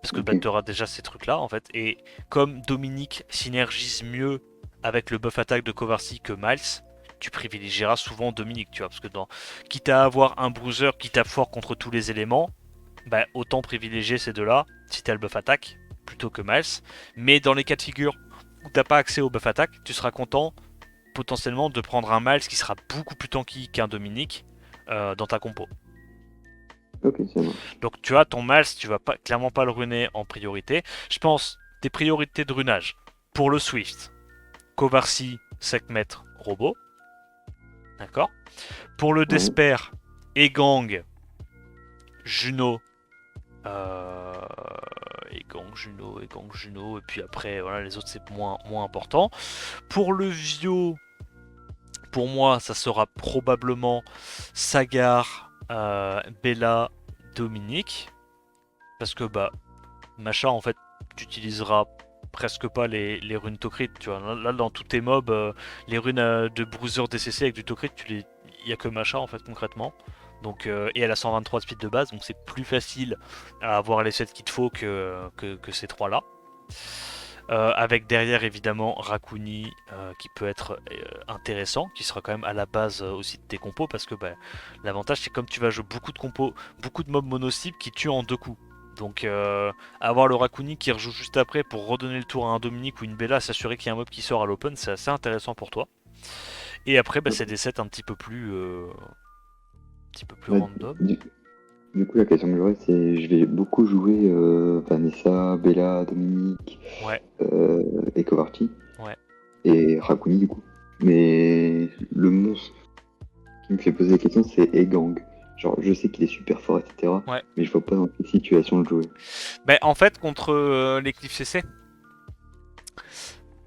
[SPEAKER 1] Parce que
[SPEAKER 2] Ok.
[SPEAKER 1] bah, tu auras déjà ces trucs-là, en fait. Et comme Dominique synergise mieux avec le buff attaque de Kovarsi que Miles, tu privilégieras souvent Dominique, tu vois. Parce que quitte à avoir un bruiser qui tape fort contre tous les éléments, bah, autant privilégier ces deux-là, si t'as le buff attaque, plutôt que Miles. Mais dans les cas de figure où t'as pas accès au buff attaque, tu seras content potentiellement de prendre un Miles qui sera beaucoup plus tanky qu'un Dominique dans ta compo.
[SPEAKER 2] Ok, ça marche.
[SPEAKER 1] Donc tu as ton Miles, tu vas pas, clairement pas le runer en priorité. Je pense tes priorités de runage pour le Swift, Kovarsi, Sekhmet, Robot. D'accord. Pour le
[SPEAKER 2] Ouais.
[SPEAKER 1] Desper, Egang, Juno. Euh... Egang, Juno, et puis après, voilà, les autres c'est moins important. Pour le Vio, pour moi, ça sera probablement Sagar, Bella, Dominique. Parce que bah Macha, en fait, tu utiliseras presque pas les runes Tokrit, tu vois. Là, dans tous tes mobs, les runes de Bruiser DCC avec du Tokrit, il y a que Macha, en fait, concrètement. Donc, et elle a 123 de speed de base, donc c'est plus facile à avoir les sets qu'il te faut que ces trois-là. Avec derrière évidemment Rakuni qui peut être intéressant, qui sera quand même à la base aussi de tes compos parce que bah, l'avantage c'est comme tu vas jouer beaucoup de compos, beaucoup de mobs mono-cibles qui tuent en deux coups. Donc avoir le Rakuni qui rejoue juste après pour redonner le tour à un Dominique ou une Bella, s'assurer qu'il y a un mob qui sort à l'open, c'est assez intéressant pour toi. Et après bah, c'est
[SPEAKER 2] Ok.
[SPEAKER 1] des sets un petit peu plus
[SPEAKER 2] Bah,
[SPEAKER 1] random.
[SPEAKER 2] du, du coup, la question que j'aurais, c'est je vais beaucoup jouer Vanessa, Bella, Dominique
[SPEAKER 1] Ouais,
[SPEAKER 2] et Kovarchi
[SPEAKER 1] ouais.
[SPEAKER 2] et Rakuni du coup. Mais le monstre qui me fait poser la question, c'est Egang. Genre, je sais qu'il est super fort, etc.
[SPEAKER 1] Ouais.
[SPEAKER 2] Mais je vois pas dans quelle situation le jouer.
[SPEAKER 1] Bah, en fait contre les Cliff CC.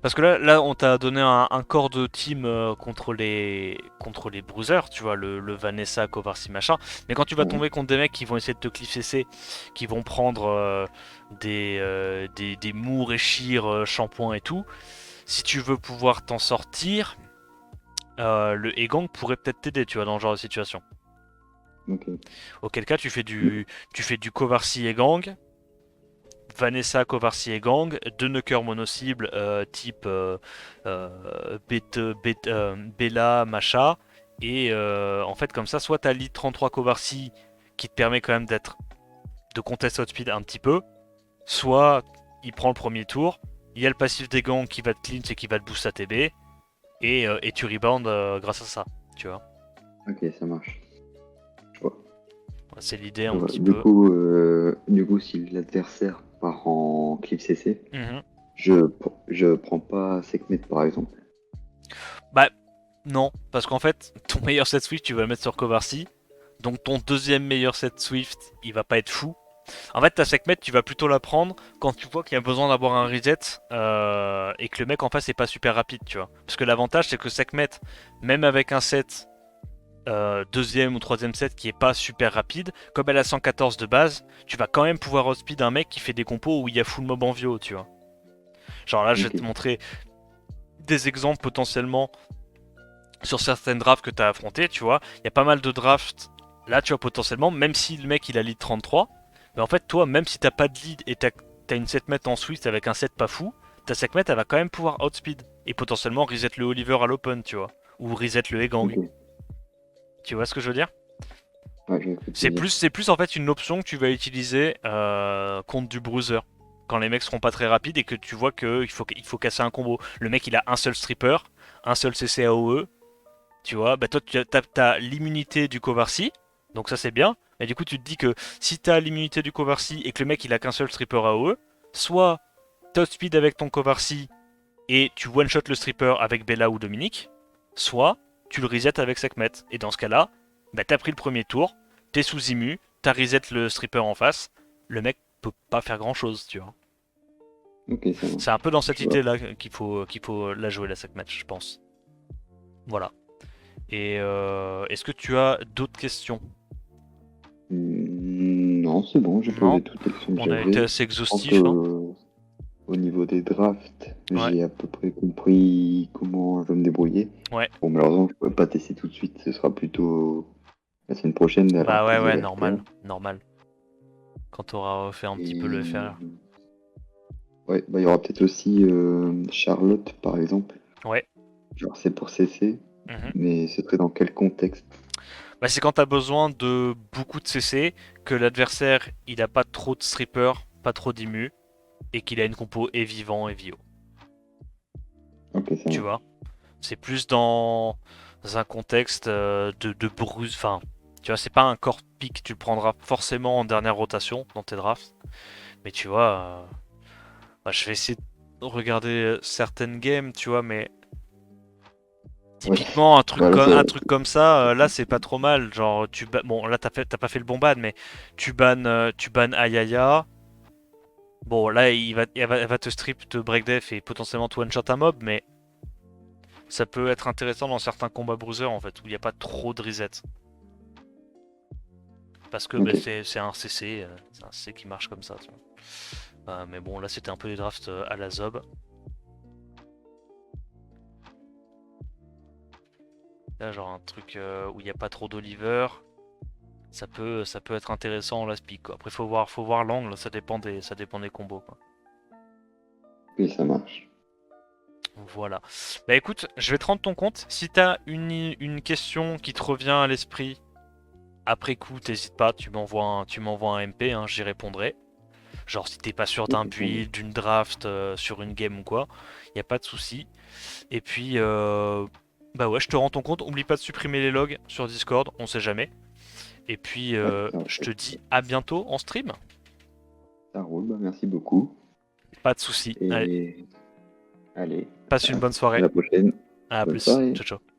[SPEAKER 1] Parce que là on t'a donné un corps de team contre les bruisers, tu vois, le Vanessa, Kovarsi, machin. Mais quand tu vas
[SPEAKER 2] Ouais.
[SPEAKER 1] tomber contre des mecs qui vont essayer de te cliff CC, qui vont prendre des mours et chires, shampoing et tout, si tu veux pouvoir t'en sortir, le Egang pourrait peut-être t'aider, tu vois, dans ce genre de situation.
[SPEAKER 2] Ok.
[SPEAKER 1] Auquel cas, tu fais du Kovarsi Egang, Vanessa, Kovarsi et Gang, deux knockers mono-cibles type Bella, Macha. Et en fait, comme ça, soit t'as lead 33 Kovarsi qui te permet quand même de contest outspeed un petit peu, soit il prend le premier tour, il y a le passif des gangs qui va te cleanse et qui va te boost à TB, et tu rebound grâce à ça, tu vois.
[SPEAKER 2] Ok, ça marche. Je vois.
[SPEAKER 1] C'est l'idée
[SPEAKER 2] Je
[SPEAKER 1] un
[SPEAKER 2] vois.
[SPEAKER 1] petit peu.
[SPEAKER 2] Du coup, si l'adversaire part en clip CC,
[SPEAKER 1] Mhm.
[SPEAKER 2] je, je prends pas Sekhmet par exemple.
[SPEAKER 1] Bah, non, parce qu'en fait, ton meilleur set Swift, tu vas le mettre sur Kovarsi. Donc ton deuxième meilleur set Swift, il va pas être fou. En fait, ta Sekhmet, tu vas plutôt la prendre quand tu vois qu'il y a besoin d'avoir un reset et que le mec en face est pas super rapide, tu vois. Parce que l'avantage, c'est que Sekhmet, même avec un set deuxième ou troisième set qui est pas super rapide, comme elle a 114 de base, tu vas quand même pouvoir outspeed un mec qui fait des compos où il y a full mob en vio, tu vois. Genre là, je vais
[SPEAKER 2] Ok.
[SPEAKER 1] te montrer des exemples potentiellement sur certaines drafts que tu as affronté, tu vois. Il y a pas mal de drafts là, tu vois, potentiellement, même si le mec il a lead 33, mais en fait, toi, même si t'as pas de lead et t'as une 7 mètres en Swift avec un set pas fou, ta 7 mètres elle va quand même pouvoir outspeed et potentiellement reset le Oliver à l'open, tu vois, ou reset le Egang.
[SPEAKER 2] Ok.
[SPEAKER 1] Tu vois ce que je veux dire?
[SPEAKER 2] Ouais, je vois ce que tu
[SPEAKER 1] C'est
[SPEAKER 2] veux dire.
[SPEAKER 1] plus, c'est plus en fait une option que tu vas utiliser contre du bruiser. Quand les mecs seront pas très rapides et que tu vois qu'il faut casser un combo. Le mec il a un seul stripper, un seul CC AOE, tu vois, bah toi tu as l'immunité du Kovarsi, Donc ça c'est bien. Mais du coup tu te dis que si t'as l'immunité du cover C et que le mec il a qu'un seul stripper AOE, soit t'outspeed avec ton cover C et tu one-shot le stripper avec Bella ou Dominique, soit tu le reset avec Sekhmet. Et dans ce cas-là, bah, t'as pris le premier tour, t'es sous immu, t'as reset le stripper en face, le mec peut pas faire grand-chose, tu vois.
[SPEAKER 2] Ok, ça
[SPEAKER 1] C'est un
[SPEAKER 2] marche.
[SPEAKER 1] peu dans cette
[SPEAKER 2] Je vois.
[SPEAKER 1] idée-là qu'il faut la jouer la Sekhmet, je pense. Voilà. Et est-ce que tu as d'autres questions?
[SPEAKER 2] Non, c'est bon, j'ai
[SPEAKER 1] Non?
[SPEAKER 2] posé toutes les questions que
[SPEAKER 1] On a été
[SPEAKER 2] j'avais.
[SPEAKER 1] assez
[SPEAKER 2] Je pense
[SPEAKER 1] exhaustif, hein?
[SPEAKER 2] que au niveau des drafts,
[SPEAKER 1] Ouais,
[SPEAKER 2] j'ai à peu près compris comment je vais me débrouiller.
[SPEAKER 1] ouais.
[SPEAKER 2] Bon, malheureusement, je ne pourrais pas tester tout de suite. Ce sera plutôt la semaine prochaine à la
[SPEAKER 1] Bah ouais,
[SPEAKER 2] reprise de
[SPEAKER 1] ouais,
[SPEAKER 2] la FT1.
[SPEAKER 1] normal, normal. Quand t'auras fait un petit peu le
[SPEAKER 2] Et
[SPEAKER 1] FR.
[SPEAKER 2] ouais, bah, il y aura peut-être aussi Charlotte, par exemple.
[SPEAKER 1] Ouais.
[SPEAKER 2] Genre, c'est pour CC,
[SPEAKER 1] Mhm.
[SPEAKER 2] mais ce serait dans quel contexte?
[SPEAKER 1] Bah, c'est quand t'as besoin de beaucoup de CC, que l'adversaire il a pas trop de stripper, pas trop d'immu, et qu'il a une compo et vivant et vio.
[SPEAKER 2] Ok, ça
[SPEAKER 1] Tu vois?
[SPEAKER 2] marche.
[SPEAKER 1] C'est plus dans un contexte de bruse. Enfin, tu vois, c'est pas un core pick, tu le prendras forcément en dernière rotation dans tes drafts. Mais tu vois, bah, je vais essayer de regarder certaines games, tu vois, mais
[SPEAKER 2] Ouais,
[SPEAKER 1] typiquement
[SPEAKER 2] voilà,
[SPEAKER 1] un truc comme ça, là c'est pas trop mal. Genre, bon, là t'as pas fait le bon ban, mais tu bannes Ayaya. Bon, là elle va te strip, te break def et potentiellement te one shot un mob, mais ça peut être intéressant dans certains combats bruiser en fait, où il n'y a pas trop de reset. Parce que bah,
[SPEAKER 2] ok.
[SPEAKER 1] c'est un CC qui marche comme ça. Tu vois. Mais bon, là c'était un peu des drafts à la Zob. Là, genre un truc où il n'y a pas trop d'Oliver, ça peut être intéressant en last pick. Quoi. Après, faut voir l'angle, ça dépend des combos. Quoi.
[SPEAKER 2] Oui, ça marche.
[SPEAKER 1] Voilà. Bah écoute, je vais te rendre ton compte. Si t'as une question qui te revient à l'esprit après coup, t'hésites pas, tu m'envoies un MP, hein, j'y répondrai. Genre si t'es pas sûr
[SPEAKER 2] Ok,
[SPEAKER 1] d'un
[SPEAKER 2] ça marche.
[SPEAKER 1] build, d'une draft sur une game ou quoi, y a pas de souci. Et puis, bah ouais, je te rends ton compte. Oublie pas de supprimer les logs sur Discord, on sait jamais. Et puis,
[SPEAKER 2] Ouais, ça
[SPEAKER 1] je
[SPEAKER 2] roule.
[SPEAKER 1] te dis à bientôt en stream.
[SPEAKER 2] Ça roule, bah, merci beaucoup.
[SPEAKER 1] Pas de souci. Allez,
[SPEAKER 2] Et allez,
[SPEAKER 1] passe une bonne
[SPEAKER 2] à
[SPEAKER 1] soirée.
[SPEAKER 2] la prochaine.
[SPEAKER 1] À
[SPEAKER 2] Bonne
[SPEAKER 1] plus.
[SPEAKER 2] soirée.
[SPEAKER 1] Ciao, ciao.